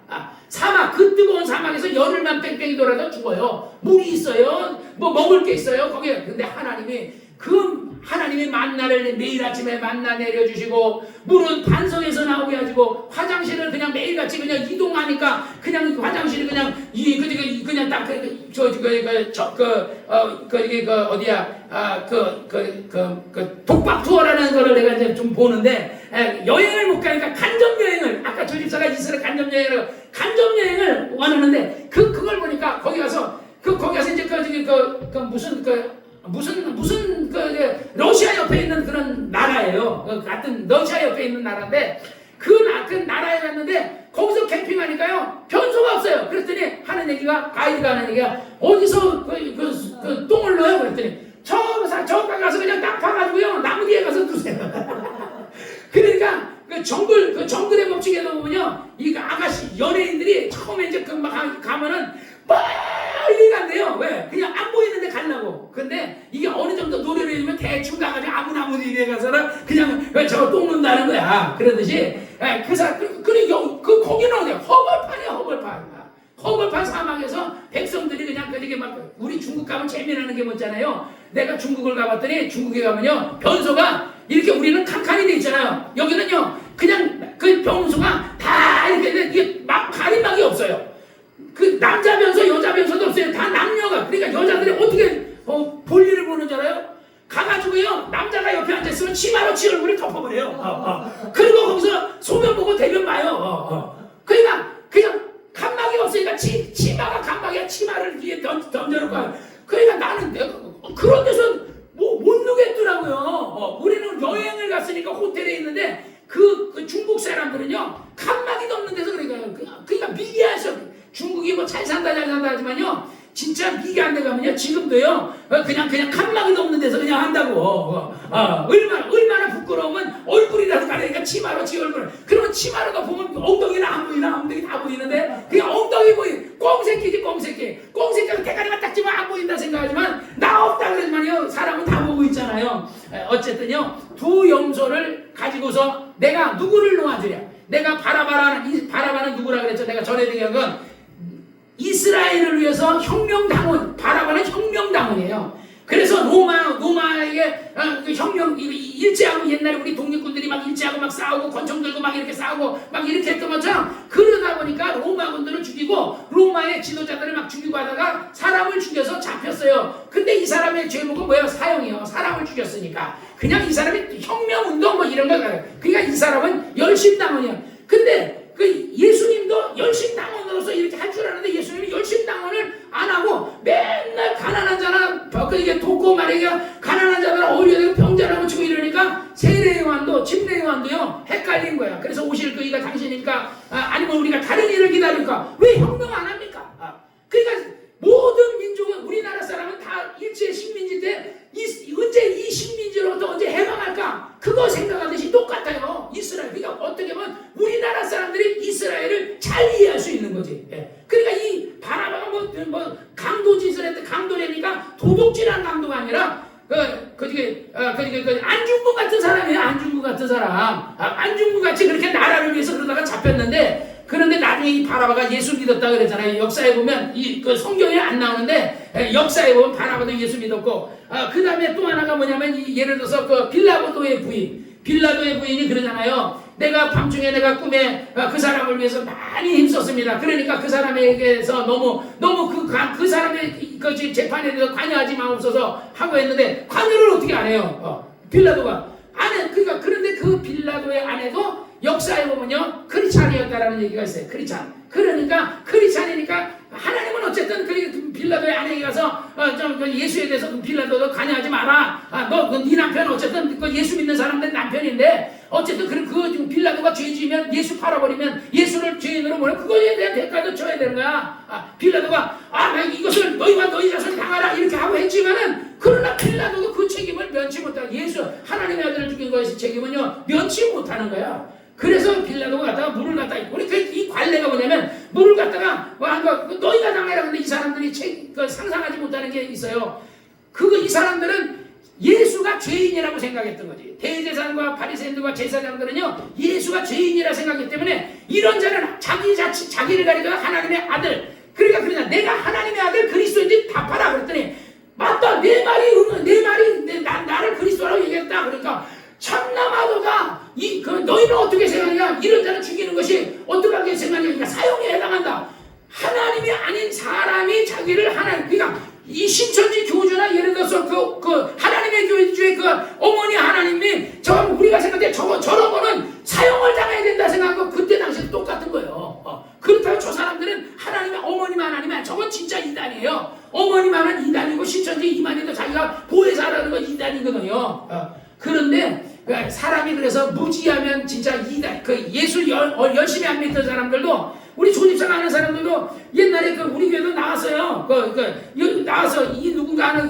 그 뜨거운 사막에서 열흘만 뺑뺑이 돌아도 죽어요. 물이 있어요. 뭐 먹을 게 있어요. 거기에. 근데 하나님이 만나를 매일 아침에 만나 내려주시고, 물은 반성에서 나오게 해가지고, 화장실을 그냥 매일같이 그냥 이동하니까, 그냥 화장실이 그냥 딱 독박 투어라는 거를 내가 이제 좀 보는데, 여행을 못 가니까 간접여행을, 아까 조집사가 이스라엘 간접여행을 원하는데, 그걸 보니까 거기 가서 이제 무슨 러시아 옆에 있는 그런 나라예요. 같은 러시아 옆에 있는 나라인데, 그 나라에 갔는데 거기서 캠핑하니까요, 변소가 없어요. 그랬더니 가이드가 하는 얘기가, 어디서 그 똥을 넣어요? 그랬더니 저 가서 그냥 딱 파가지고요, 나무 뒤에 가서 두세요. 그러니까 정글의 법칙에도 보면요, 이 아가씨 연예인들이 처음에 이제 가면은 빨리 간대요. 왜? 그냥 안 보이는데 가려고. 근데 이게 어느 정도 노래를 해주면 대충 가가지고 아무 나무 뒤에 가서는 그냥 저거 똥 넣는다는 거야. 그러듯이 거기는 어디야? 허벌판 사막에서 백성들이 그냥 우리 중국 가면 재미나는 게 뭐잖아요. 내가 중국을 가봤더니 중국에 가면요 변소가 이렇게 우리는 칸칸이 돼 있잖아요. 여기는요 그냥 그 변소가 다 이렇게 이게 막 가림막이 없어요. 그 남자 변소 여자 변소도 없어요. 다 남녀가. 그러니까 여자들이 어떻게 볼일을 보는 줄 알아요? 가가지고요 남자가 옆에 앉아있으면 치마로 지 얼굴을 덮어버려요. 그리고 거기서 소변 보고 대변 봐요. 그러니까 그냥 간막이 없으니까 치마가 간막이야. 치마를 위에 던져놓고. 그러니까 나는 내가 그런 데서 못 누겠더라고요. 우리는 여행을 갔으니까 호텔에 있는데 그 중국 사람들은요 간막이 없는 데서 그러니까 미개하셔. 중국이 뭐 잘 산다 하지만요 진짜 미개 안 돼 가면요 지금도요 그냥 간막이 없는 데서 그냥 한다고. 얼마나 부끄러우면 얼굴이라도 가리니까 치마로 지 얼굴. 그러면 치마로가 보면 엉덩이는 안 보이나? 엉덩이 다 보이는데 그냥 엉덩이 꽁새끼지 꽁새끼. 꽁새끼가 대가리만 딱 집으면 안 보인다 생각하지만 나 없다 그러지만요 사람은 다 보고 있잖아요. 어쨌든요 두 염소를 가지고서 내가 누구를 놓아주랴. 내가 바라바는 누구라 그랬죠. 내가 전해드린 건 이스라엘을 위해서 혁명당원, 바라바는 혁명당원이에요. 그래서 로마에게 그 혁명 일제하고 옛날에 우리 독립군들이 막 일제하고 막 싸우고 권총 들고 막 이렇게 싸우고 막 이렇게 했던 것처럼 그러다 보니까 로마군들을 죽이고 로마의 지도자들을 막 죽이고 하다가 사람을 죽여서 잡혔어요. 근데 이 사람의 죄목은 뭐예요? 사형이요. 사람을 죽였으니까. 그냥 이 사람이 혁명운동 뭐 이런 거 그러니까 이 사람은 열심당원이야. 근데 그 예수님도 열심당원으로서 이렇게 할 줄 아는데 예수님이 열심당원을 안 하고 맨날 가난한 자나 이게 돕고 말이야 가난한 자나 어려운 병자라고 치고 이러니까 세례요한도 침례요한도요 헷갈린 거야. 그래서 오실 그이가 당신이니까 아니면 우리가 다른 일을 기다릴까? 왜 혁명 안 합니까? 그러니까 모든 민족은 우리나라 사람은 다 일제 식민지 때 언제 이 식민지로부터 언제 해방할까? 그거 생각하듯이 똑같아요. 이스라엘. 그러니까 어떻게 보면 우리나라 사람들이 이스라엘을 잘 이해할 수 있는 거지. 그러니까 이 바라바가 뭐 강도짓을 했대. 강도라니까 도둑질한 강도가 아니라 안중근 같은 사람이에요. 안중근 같은 사람. 안중근 같이 그렇게 나라를 위해서 그러다가 잡혔는데 그런데 나중에 이 바라바가 예수 믿었다 그랬잖아요. 역사에 보면 그 성경에 안 나오는데 역사에 보면 바라바도 예수 믿었고 그 다음에 또 하나가 뭐냐면 예를 들어서 그 빌라도의 부인이 그러잖아요. 내가 밤중에 내가 꿈에 그 사람을 위해서 많이 힘썼습니다. 그러니까 그 사람에게서 너무 그 사람의 그 재판에 대해서 관여하지 마옵소서 하고 했는데 관여를 어떻게 안 해요? 빌라도가 안 해. 그러니까 그런데 그 빌라도의 아내도 역사에 보면요 크리스찬이었다라는 얘기가 있어요. 크리스찬. 그러니까 크리스찬이니까 하나님은 어쨌든 그 빌라도의 아내에게 가서 예수에 대해서 빌라도도 관여하지 마라. 네 남편 어쨌든 그 예수 믿는 사람들 남편인데 어쨌든 그 빌라도가 죄 지으면 예수 팔아버리면 예수를 죄인으로 보내 그거에 대한 대가도 줘야 되는 거야. 빌라도가 이것을 너희와 너희 자손이 당하라 이렇게 하고 했지만은 그러나 빌라도도 그 책임을 면치 못하고 예수 하나님의 아들을 죽인 것의 책임은요 면치 못하는 거야. 그래서 빌라도가 갖다가 물을 갖다가 우리 이 관례가 뭐냐면 물을 갖다가 너희가 당해라. 근데 이 사람들이 상상하지 못하는 게 있어요. 이 사람들은 예수가 죄인이라고 생각했던 거지. 대제사장과 바리새인들과 제사장들은요 예수가 죄인이라 생각했기 때문에 이런 자는 자기를 가리켜 하나님의 아들. 그러니까 내가 하나님의 아들 그리스도인지 답하라 그랬더니 맞다 내 말이 나를 그리스도라고 얘기했다. 그러니까 참나마도가 너희는 어떻게 생각하냐? 이런 자를 죽이는 것이 어떻게 생각하냐? 그러니까 사형에 해당한다. 하나님이 아닌 사람이 자기를 그러니까 이 신천지 교주나 예를 들어서 그 하나님의 교주의 그 어머니 하나님이 우리가 생각할 때 저런 거는 사형을 당해야 된다 생각하고 그때 당시에 똑같은 거예요. 그렇다고 저 사람들은 하나님의 어머니만 하나님이 저건 진짜 이단이에요. 어머니만은 이단이고 신천지 이만희도 자기가 보혜사라는 건 이단이거든요. 그런데 사람이 그래서 무지하면 진짜 이단, 예수 열심히 안 믿던 사람들도 우리 조집사 아는 사람들도 옛날에 우리 교회도 나왔어요. 나와서 이 누군가 하는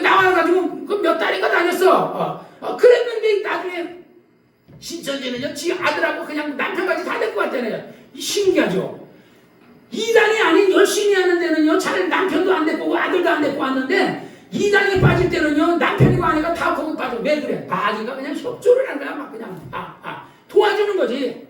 나와가지고 몇 달인가 다녔어. 그랬는데 나중에 신천지는요 지 아들하고 그냥 남편까지 다 데리고 왔잖아요. 신기하죠. 이단이 아닌 열심히 하는 데는요 잘 남편도 안 데리고 오고 아들도 안 데리고 왔는데 이단에 빠질 때는요 남편이고 아내가 다 거기 빠져. 왜 그래? 마귀가 그냥 협조를 한 거야. 막 그냥 도와주는 거지.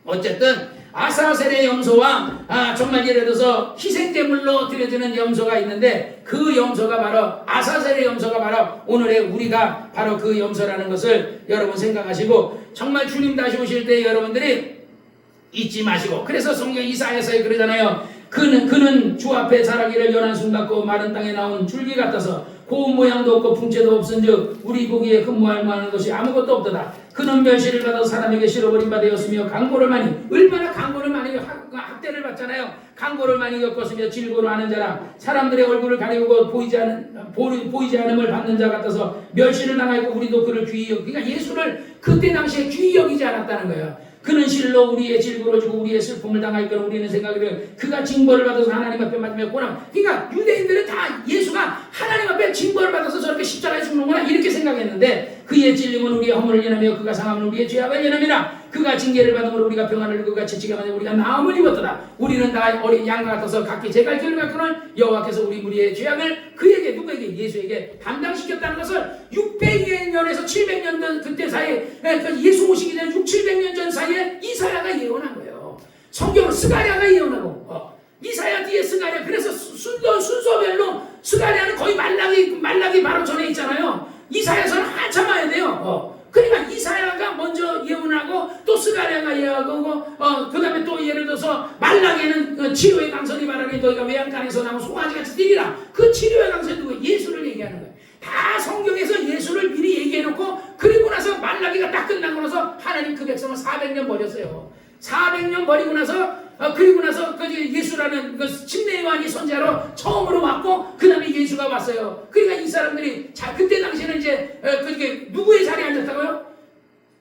어쨌든 아사셀의 염소와 정말 예를 들어서 희생제물로 드려지는 염소가 있는데 그 염소가 바로 아사셀의 염소가 바로 오늘의 우리가 바로 그 염소라는 것을 여러분 생각하시고 정말 주님 다시 오실 때 여러분들이 잊지 마시고 그래서 성경 이사야서에 그러잖아요. 그는 주 앞에 자라기를 연한 순 같고 마른 땅에 나온 줄기 같아서 고운 모양도 없고 풍채도 없은즉 우리 보기에 흠모할 만한 것이 아무것도 없도다. 그는 멸시를 받아 사람에게 실어버린 바 되었으며 강고를 많이 얼마나 강고를 많이 학대를 받잖아요. 강고를 많이 겪었으며 질고로 하는 자라 사람들의 얼굴을 가리고 보이지 않음을 받는 자 같아서 멸시를 당하고 우리도 그를 귀히 여기고 그러니까 예수를 그때 당시에 귀히 여기지 않았다는 거예요. 그는 실로 우리의 질고를 주고 우리의 슬픔을 당할 거로 우리는 생각하기를 그가 징벌을 받아서 하나님 앞에 맞으며 고난 그러니까 유대인들은 다 예수가 하나님 앞에 징벌을 받아서 저렇게 십자가에 죽는구나 이렇게 생각했는데 그의 찔림은 우리의 허물을 인하며 그가 상함은 우리의 죄악을 인함이라 그가 징계를 받음으로 우리가 평안을 그가 지치게 하며 우리가 나음을 입었더라. 우리는 다 어린 양 같아서 각기 제갈 길을 갔거늘 여호와께서 우리 무리의 죄악을 그에게 누구에게 예수에게 담당시켰다는 것을 600년에서 700년 전 그때 사이에 그러니까 예수 오시기 전에 600~700년 전 사이에 이사야가 예언한 거예요. 성경은 스가랴가 예언하고 이사야 뒤에 스가랴 그래서 순서별로 스가랴는 거의 말라기 바로 전에 있잖아요. 이사야서는 한참 와야 돼요. 그러니까 이사야가 먼저 예언하고 또 스가랴가 예언하고 그 다음에 또 예를 들어서 말라기에는 치료의 강선이 말하니 너희가 외양간에서 나온 송아지같이 뛰리라. 그 치료의 강선이 누구? 예수를 얘기하는 거예요. 다 성경에서 예수를 미리 얘기해놓고 그리고 나서 말라기가 딱 끝나고 나서 하나님 그 백성을 400년 버렸어요. 400년 버리고 나서 그리고 나서 그 예수라는 그 침례요한이 선지자로 처음으로 왔고 그 다음에 예수가 왔어요. 그러니까 이 사람들이 그때 당시에는 이제 그게 누구의 자리에 앉았다고요?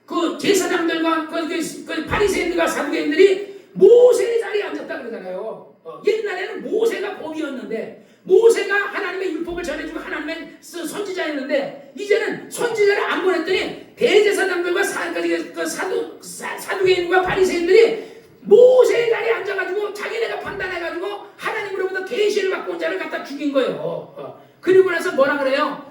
그 제사장들과 그 바리새인들과 사두개인들이 모세의 자리에 앉았다 그러잖아요. 옛날에는 모세가 법이었는데 모세가 하나님의 율법을 전해주고 하나님의 선지자였는데 이제는 선지자를 안 보냈더니 대제사장들과 사두개인과 바리새인들이 모세의 자리에 앉아가지고 자기네가 판단해가지고 하나님으로부터 계시를 받고 온 자를 갖다 죽인 거예요. 그리고 나서 뭐라 그래요?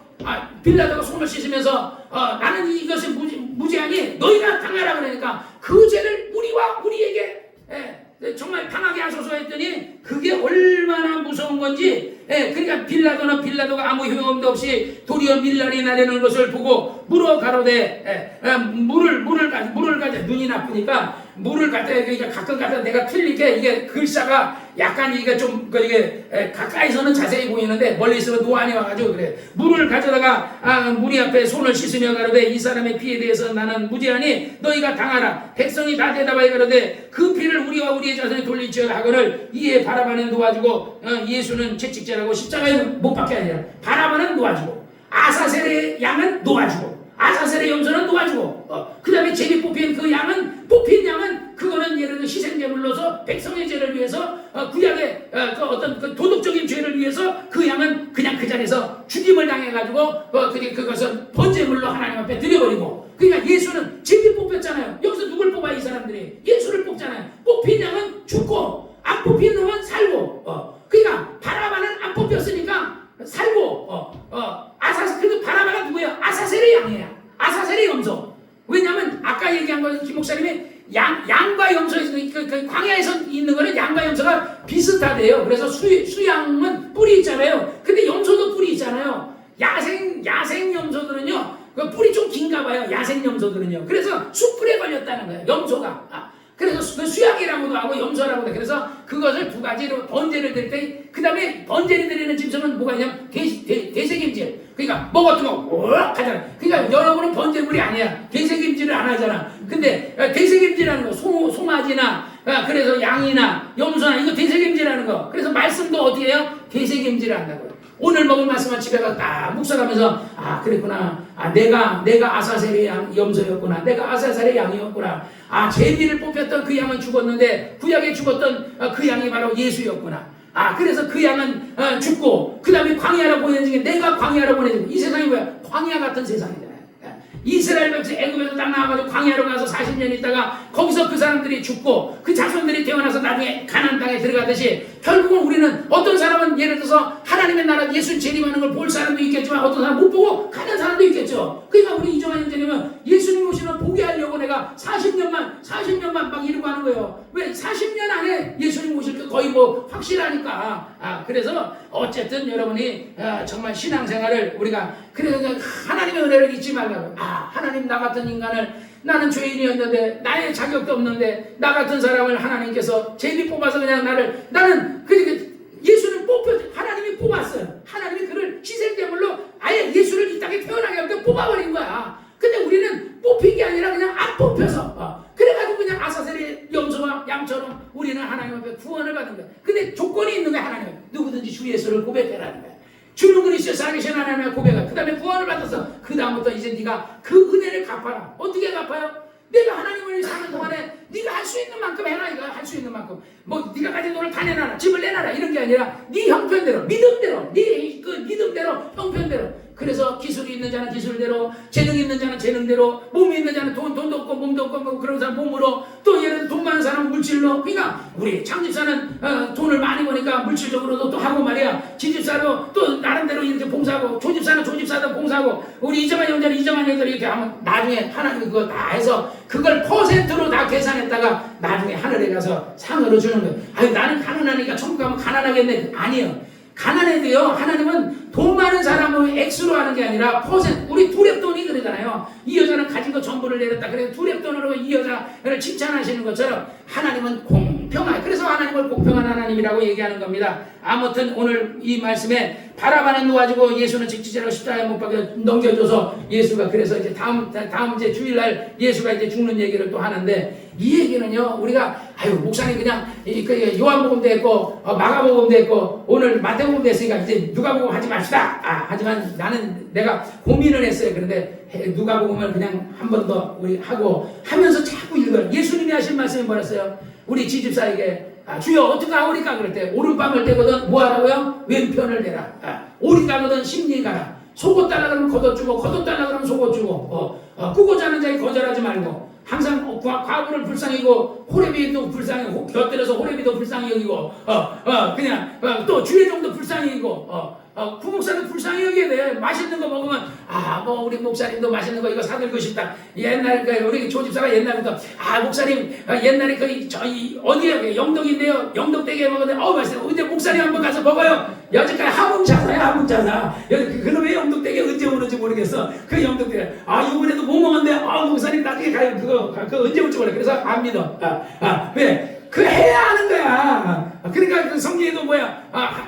빌라도가 손을 씻으면서 나는 이것을 무죄하니 너희가 당하라 그러니까 그 죄를 우리에게 정말 당하게 하소서 했더니 그게 얼마나 무서운 건지 그러니까 빌라도가 아무 효용도 없이 도리어 밀날이 나려는 것을 보고 물어 가로되 물을 가져 눈이 나쁘니까 물을 갖다 그러니까 가끔 갖다 내가 틀리게 이게 글자가 약간 이게 좀 이게 가까이서는 자세히 보이는데 멀리 있으면 노안이 와가지고 그래 물을 가져다가 무리 앞에 손을 씻으며 가로되 이 사람의 피에 대해서 나는 무죄하니 너희가 당하라. 백성이 다 대답하여 가로되 그 피를 우리와 우리의 자손이 돌릴지어다 하거늘 이에 바라바는 놓아주고 예수는 채찍질하고 십자가에 못 박게 아니라 바라바는 놓아주고 아사셀의 양은 놓아주고 아사셀의 염소는 놓아주고 그 다음에 제비 뽑힌 뽑힌 양은 그거는 예를 들어 희생제물로서 백성의 죄를 위해서 구약의 어떤 도덕적인 죄를 위해서 그 양은 그냥 그 자리에서 죽임을 당해가지고 그것을 번제물로 하나님 앞에 드려버리고 그러니까 예수는 제비 뽑혔잖아요. 여기서 누굴 뽑아 이 사람들이 예수를 뽑잖아요. 뽑힌 양은 죽고 안 뽑힌 놈은 살고 그러니까 바라바는 안 뽑혔으니까 살고 그래도 바라바가 누구예요? 아사셀의 양이에요. 아사셀의 염소. 왜냐하면 아까 얘기한 거 김 목사님이 양과 염소 그 광야에서 있는 거는 양과 염소가 비슷하대요. 그래서 수양은 뿔이 있잖아요. 근데 염소도 뿔이 있잖아요. 야생 염소들은요 그 뿔이 좀 긴가 봐요. 야생 염소들은요. 그래서 숯불에 걸렸다는 거예요. 염소가. 그래서 그 수양이라고도 하고 염소라고도 해. 그래서 그것을 두 가지로 번제를 드릴 때 그 다음에 번제를 드리는 짐승은 뭐가 있냐면 대세김질. 그러니까 먹었으면 오락 하잖아. 그러니까 여러분은 번제물이 아니야. 대세김질을 안 하잖아. 근데 대세김질하는 거 송아지나 그래서 양이나 염소나 이거 대세김질하는 거. 그래서 말씀도 어떻게 해요? 대세김질을 한다고요. 오늘 먹은 말씀을 집에 가서 딱 묵상하면서 그랬구나. 내가 아사셀의 염소였구나. 내가 아사셀의 양이었구나. 제비를 뽑혔던 그 양은 죽었는데 구약에 죽었던 그 양이 바로 예수였구나. 그래서 그 양은 죽고 그 다음에 광야로 보내는 중에 내가 광야로 보내는 이 세상이 뭐야? 광야 같은 세상이잖아요. 이스라엘 백성 애굽에서 딱 나와가지고 광야로 가서 40년 있다가 거기서 그 사람들이 죽고 그 자손들이 태어나서 나중에 가나안 땅에 들어가듯이 결국은 우리는 어떤 사람은 예를 들어서 하나님의 나라 예수 재림하는 걸 볼 사람도 있겠지만 어떤 사람 못 보고 가는 사람도 있겠죠. 그러니까 우리 이종환 형제님은 예수님 오시 당신을 보게 하려고 내가 40년만 막 이러고 하는 거예요. 왜? 40년 안에 예수님 오실 게 거의 뭐 확실하니까. 그래서 어쨌든 여러분이 정말 신앙생활을 우리가 그래서 하나님의 은혜를 잊지 말라고. 하나님 나 같은 인간을 나는 죄인이었는데 나의 자격도 없는데 나 같은 사람을 하나님께서 제비 뽑아서 그냥 나는 예수는 하나님이 뽑았어요. 하나님이 그를 희생제물로 아예 예수를 이 땅에 태어나게 하고 뽑아버린 거야. 근데 우리는 뽑힌 게 아니라 그냥 안 뽑혀서 그래가지고 그냥 아사셀의 염소와 양처럼 우리는 하나님 앞에 구원을 받은 거야. 근데 조건이 있는 거야. 하나님 누구든지 주 예수를 고백해라는 거야. 주는 그리스도 살리신 하나님의 고백을 그 다음에 구원을 받아서 그 다음부터 이제 네가 그 은혜를 갚아라. 어떻게 갚아요? 내가 하나님을 위해 사는 동안에 네가 할 수 있는 만큼 해라. 이거 할 수 있는 만큼 뭐 네가 가진 돈을 다 내놔라, 집을 내놔라 이런 게 아니라 네 형편대로, 믿음대로, 네 그 믿음대로, 형편대로. 그래서 기술이 있는 자는 기술대로, 재능이 있는 자는 재능대로, 몸이 있는 자는 돈도 없고 몸도 없고 뭐 그런 사람 몸으로, 또 예를 들어 돈 많은 사람은 물질로. 그러니까 우리 창집사는 돈을 많이 버니까 물질적으로도 또 하고 말이야. 지집사로 또 나름대로 이렇게 봉사하고, 조집사는 조집사도 봉사하고, 우리 이정환 형제는 이정환 형제를 이렇게 하면 나중에 하나님이 그거 다 해서 그걸 퍼센트로 다 계산했다가 나중에 하늘에 가서 상으로 주는 거예요. 아니 나는 가난하니까 천국 가면 가난하겠네. 아니요. 가난해도요, 하나님은 돈 많은 사람을 액수로 하는 게 아니라 퍼센트. 우리 두랩돈이 그러잖아요. 이 여자는 가진 거 전부를 내렸다. 그래서 두랩돈으로 이 여자를 칭찬하시는 것처럼 하나님은 공평한, 그래서 하나님을 공평한 하나님이라고 얘기하는 겁니다. 아무튼 오늘 이 말씀에 바라바는 놓아주고 예수는 직지제로 십자가에 못 박혀 넘겨줘서 예수가 그래서 이제 다음 이제 주일날 예수가 이제 죽는 얘기를 또 하는데, 이 얘기는요, 우리가 목사님 그냥 요한복음도 했고 마가복음도 했고 오늘 마태복음도 했으니까 이제 누가복음 하지 맙시다. 하지만 나는 내가 고민을 했어요. 그런데 누가복음을 그냥 한 번 더 우리 하고 하면서 자꾸 읽어요. 예수님이 하신 말씀이 뭐였어요? 우리 지집사에게 주여 어떻게 하오리까 그럴 때 오른밤을 떼거든 뭐 하라고요? 왼편을 대라. 오리 가거든 심리 가라. 속옷 달라 그러면 겉옷 주고, 겉옷 달라 그러면 속옷 주고, 꾸고 자는 자에 거절하지 말고, 항상 과부를 불쌍히 여기고, 호레비도 불쌍히 여기고, 곁들여서 호레비도 불쌍히 여기고, 그냥 또 주의 종도 불쌍히 여기고, 부목사도 불쌍히 여겨야 돼. 맛있는 거 먹으면 뭐 우리 목사님도 맛있는 거 이거 사들고 싶다. 옛날 우리 조집사가 옛날부터 목사님 옛날에 저희 어디에 영덕인데요. 영덕대게 먹었는데 맛있어요. 근데 목사님 한번 가서 먹어요. 여지까지 하문자사야 하문자사. 그놈의 영덕대게 언제 오는지 모르겠어. 그 영덕대게 이번에도 못 먹었는데 목사님 나중에 가요. 그거 언제 올지 몰라. 그래서 안 믿어. 왜? 그 해야 하는 거야. 그러니까 그 성경에도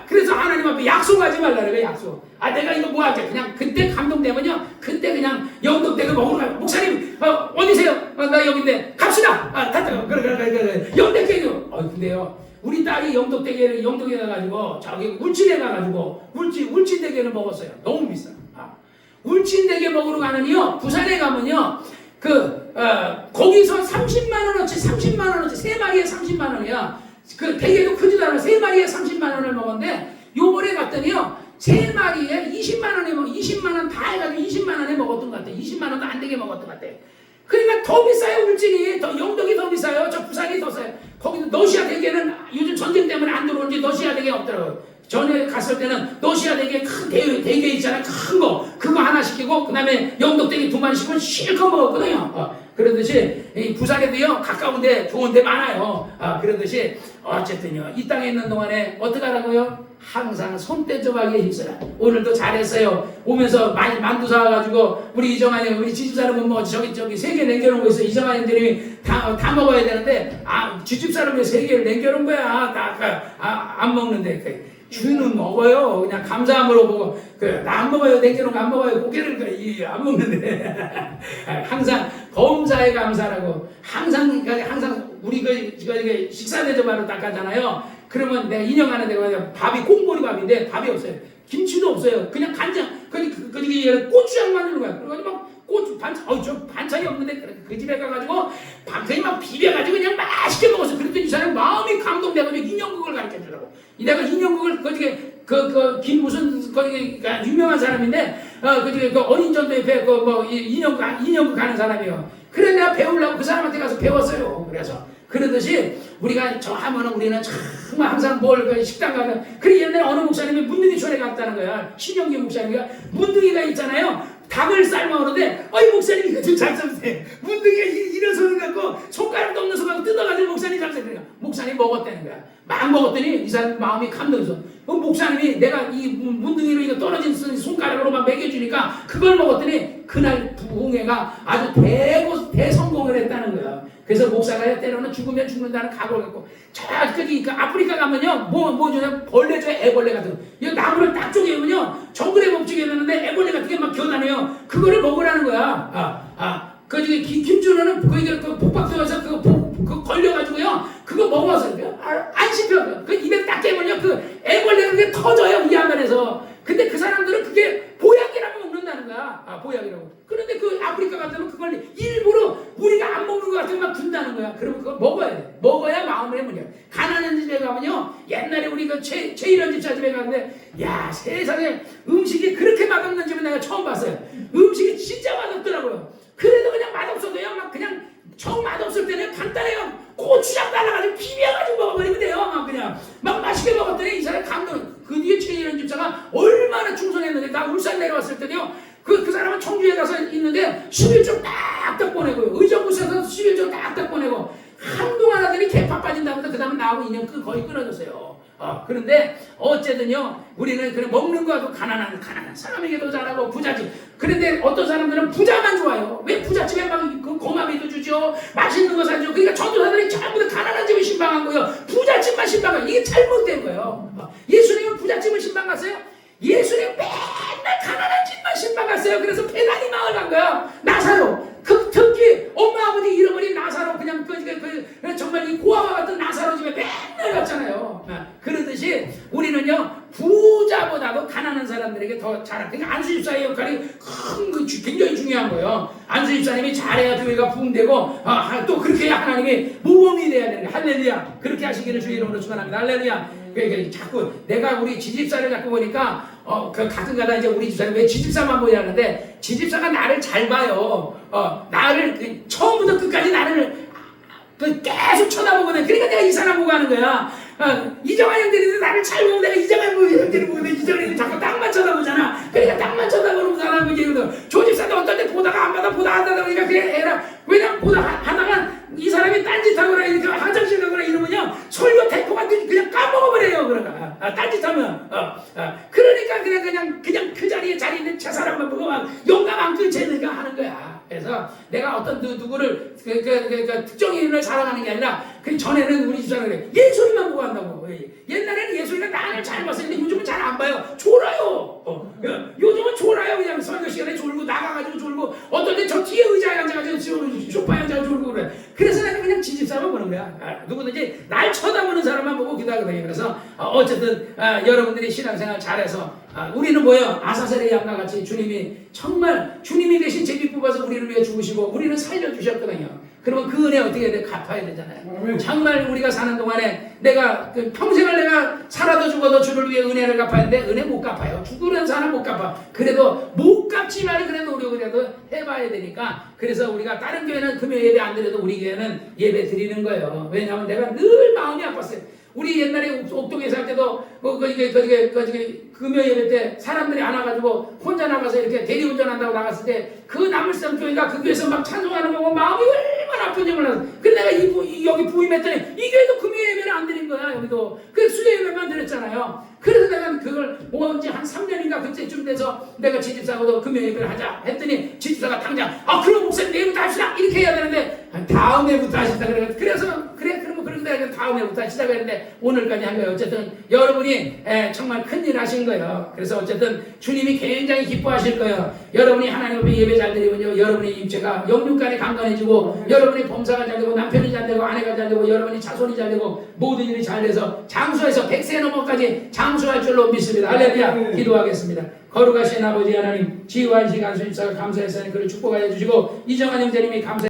그래서 하나님 앞에 약속하지 말라 그래. 약속. 내가 이거 뭐 할게. 그냥 그때 감동되면요, 그때 그냥 영덕대게 먹으러 가요. 목사님 어디세요? 나 여기인데 갑시다. 그래. 영덕대게. 근데요, 우리 딸이 영덕대게를 영덕에 가가지고 저기 울진에 가가지고 울진대게를 먹었어요. 너무 비싸. 울진대게 먹으러 가면요, 부산에 가면요, 거기서 30만원어치, 세 마리에 30만원이야. 그 대게도 크지도 않아. 세 마리에 30만원을 먹었는데, 요번에 갔더니요, 세 마리에 20만원 다 해가지고 20만원에 먹었던 것 같아. 20만원도 안 되게 먹었던 것 같아. 그러니까 더 비싸요, 울진이. 영덕이 더 비싸요. 저 부산이 더 싸요. 거기도 러시아 대게는 요즘 전쟁 때문에 안 들어오는지 러시아 대게 없더라고요. 전에 갔을 때는 러시아 대게 큰 대게 있잖아요. 큰 거. 그거 하나 시키고, 그 다음에 영덕대게 2마리 시키면 실컷 먹었거든요. 그러듯이, 부산에도요, 가까운데 좋은 데 많아요. 그러듯이, 어쨌든요, 이 땅에 있는 동안에 어떻게 하라고요? 항상 손대접하기에 힘써라. 오늘도 잘했어요. 오면서 많이 만두 사와가지고, 우리 이정환이, 우리 지집사람은 저기 3개 남겨놓은 거 있어. 이정환 형들이 다 먹어야 되는데, 지집사람이 3개를 남겨놓은 거야. 안 먹는데. 주는 먹어요. 그냥 감사함으로 보고, 나 안 먹어요. 냉겨놓은 거 안 먹어요. 고개를 안 먹는데. 항상 범사에 감사라고. 항상 우리 식사 대접하러 딱 가잖아요. 그러면 내가 인용하는 데가 밥이 콩보리 밥인데 밥이 없어요. 김치도 없어요. 그냥 간장, 고추장만 넣는 거야. 그래가지고 막 고추 반찬이 없는데 그 집에 가가지고 밤새이 막 비벼가지고 그냥 맛있게 먹었어. 그랬더니 이 사람 마음이 감동돼가지고 인형극을 가르쳐주라고. 내가 인형극을 김 무슨 유명한 사람인데 어린전도 옆에 인형극 하는 사람이에요. 그래 내가 배우려고 그 사람한테 가서 배웠어요. 그래서 그러듯이 우리가 저 하면은 우리는 정말 항상 식당 가면, 그래 옛날에 어느 목사님이 문둥이촌에 갔다는 거야. 신영기 목사님이가 문둥이가 있잖아요. 닭을 삶아 오는데 목사님 이거 좀 잘 삶으세요. 먹었더니 이 사람 마음이 감동해서 목사님이 내가 이 문둥이로 이거 떨어진 손가락으로 막 먹여주니까 그걸 먹었더니 그날 부흥회가 아주 대성공을 했다는 거야. 그래서 목사가 때로는 죽으면 죽는다는 각오를 갖고 저기 그 아프리카 가면요 뭐 주냐 벌레죠. 애벌레 같은 거. 이 나무를 딱 쪼개면요 정글의 법칙이 있는데 애벌레 같은 게 막 겨다녀요. 그거를 먹으라는 거야. 그 김준호는 그 복박도에서 그거 걸려가지고요 그거 먹어서 안 씹혀. 그 입에 딱 깨물려 그 애벌레가 그게 터져요 이 안면에서. 근데 그 사람들은 그게 보약이라고 먹는다는 거야. 보약이라고. 그런데 그 아프리카 같으면 그걸 일부러 우리가 안 먹는 것 같으면 막 준다는 거야. 그러면 그거 먹어야 돼. 먹어야 마음의 문이야. 가난한 집에 가면요 옛날에 우리 그 최일원 집사 집에 갔는데 야 세상에 음식이 그렇게 맛없는 집은 내가 처음 봤어요. 음식이 진짜 맛없더라고요. 그래도 그냥 맛없어도요 막 그냥 정 맛없을 때는 간단해요. 고추장 달라가지고 비벼가지고 먹어버리면 돼요. 막 그냥 막 맛있게 먹었더니 이 사람 감동. 그 뒤에 최일원 집사가 얼마나 충성했는데 나 울산 내려왔을 때요 그 사람은 청주에 가서 있는데 11조 딱딱 보내고요. 의정부에서 11조 딱딱 보내고 한동안 하더니 개파 빠진다면서 그 다음에 나하고 인연 거의 끊어졌어요. 그런데 어쨌든요 우리는 그래 먹는 거하고 가난한 사람에게도 잘하고 부자집. 그런데 어떤 사람들은 부자만 좋아요. 왜 부잣집에 막 그 고마비도 주죠, 맛있는 거 사죠. 그러니까 전도사들이 전부 다 가난한 집을 신방한 거예요. 부잣집만 신방한. 이게 잘못된 거예요. 예수님은 부잣집을 신방 갔어요? 예수님 맨날 가난한 집만 신방 갔어요. 그래서 배단이 마을 간 거야. 나사로. 특히 엄마 아버지 잃어버린 나사로 그냥 정말 이 고아와 같은 나사로 집에 맨날 갔잖아요. 그러듯이 우리는요 부자보다도 가난한 사람들에게 더 잘할. 그러니까 안수집사의 역할이 굉장히 중요한 거예요. 안수집사님이 잘해야 교회가 부흥되고 또 그렇게 해야 하나님이 모범이 돼야 되는 거예요. 할렐루야. 그렇게 하시기를 주의 이름으로 축원합니다. 할렐루야. 그러니까 자꾸 내가 우리 지집사를 갖고 보니까 그 가끔가다 이제 우리 집사는 왜 지집사만 보냐 하는데 지집사가 나를 잘 봐요. 나를 처음부터 끝까지 나를 계속 쳐다보거든. 그러니까 내가 이 사람 보고 하는 거야. 이정환 형들이 나를 잘 보고 내가 이정환 형들이 보고 이정환 형들이 자꾸 땅만 쳐다보잖아. 그러니까 땅만 쳐다보는 사람 얘기거든. 조집사도 어떤 때 보다가 안 받아 보다 하다 보니까 그냥 애라 왜냐 보다 하다가 이 사람이 딴짓하거나 이렇게 화장실 가거나 이러면요 설교 대포가 그냥 까먹어버려요. 그러니까 딴짓하면 그러니까 그냥 그 자리에 있는 저 사람만 보고 막 용감 안고 쟤네가 하는 거야. 그래서 내가 어떤 누구를 특정인을 사랑하는 게 아니라 그 전에는 우리 집사는 그래 예수님만 보고 한다고. 옛날에는 예수님이 나를 잘 봤었는데 요즘은 잘 안 봐요. 졸아요. 요즘은 졸아요. 그냥 설교 시간에 졸고 나가가지고 졸고 어떤 때 저 뒤에 의자에 앉아가지고 소파에 앉아가지고 졸고 그래. 그래서 내가 그냥 지집사만 보는 거야. 누구든지 날 쳐다보는 사람만 보고 기도하거든요. 그래서 어쨌든 여러분들이 신앙생활 잘해서 우리는 뭐예요? 아사셀의 양과 같이 주님이 대신 제비 뽑아서 우리를 위해 죽으시고 우리는 살려주셨거든요. 그러면 그 은혜 어떻게 해야 돼? 갚아야 되잖아요. 정말 우리가 사는 동안에 내가 평생을 내가 살아도 죽어도 주를 위해 은혜를 갚아야 하는데 은혜 못 갚아요. 죽으는 사람 못 갚아. 그래도 못 갚지만 그래도 노력이라도 해봐야 되니까 그래서 우리가 다른 교회는 금요 예배 안 드려도 우리 교회는 예배 드리는 거예요. 왜냐하면 내가 늘 마음이 아팠어요. 우리 옛날에 옥동에 살 때도 금요 예배 때 사람들이 안 와가지고 혼자 나가서 이렇게 대리운전한다고 나갔을 때 그 남을성 교회가 그 교회에서 막 찬송하는 거 보고 마음이 얼마나 아픈지 몰라서. 근데 내가 여기 부임했더니 이 교회도 금요 예배를 안 드린 거야. 여기도 그 수요 예배만 드렸잖아요. 그래서 내가 그걸 뭔지 한 3년인가 그때쯤 돼서 내가 지집사하고도 금요 예배를 하자 했더니 지집사가 당장 그럼 목사님 내일부터 합시다 이렇게 해야 되는데 다음 해부터 하시다 그래서 그러면 그런데 다음 해부터 하시다 그랬는데 오늘까지 한 거예요. 어쨌든 여러분이 정말 큰일 하신 거예요. 그래서 어쨌든 주님이 굉장히 기뻐하실 거예요. 여러분이 하나님 앞에 예배 잘 드리면요 여러분의 입체가 영육간에 강건해지고 여러분의 범사가 잘 되고 남편이 잘 되고 아내가 잘 되고 여러분이 자손이 잘 되고 모든 일이 잘 돼서 장수해서 100세 넘어까지 장수할 줄로 믿습니다. 할렐루야. 기도하겠습니다. 거룩하신 아버지 하나님 지휘관식 안수집사가 감사해서 그를 축복하여 주시고 이정환 형제님이 감사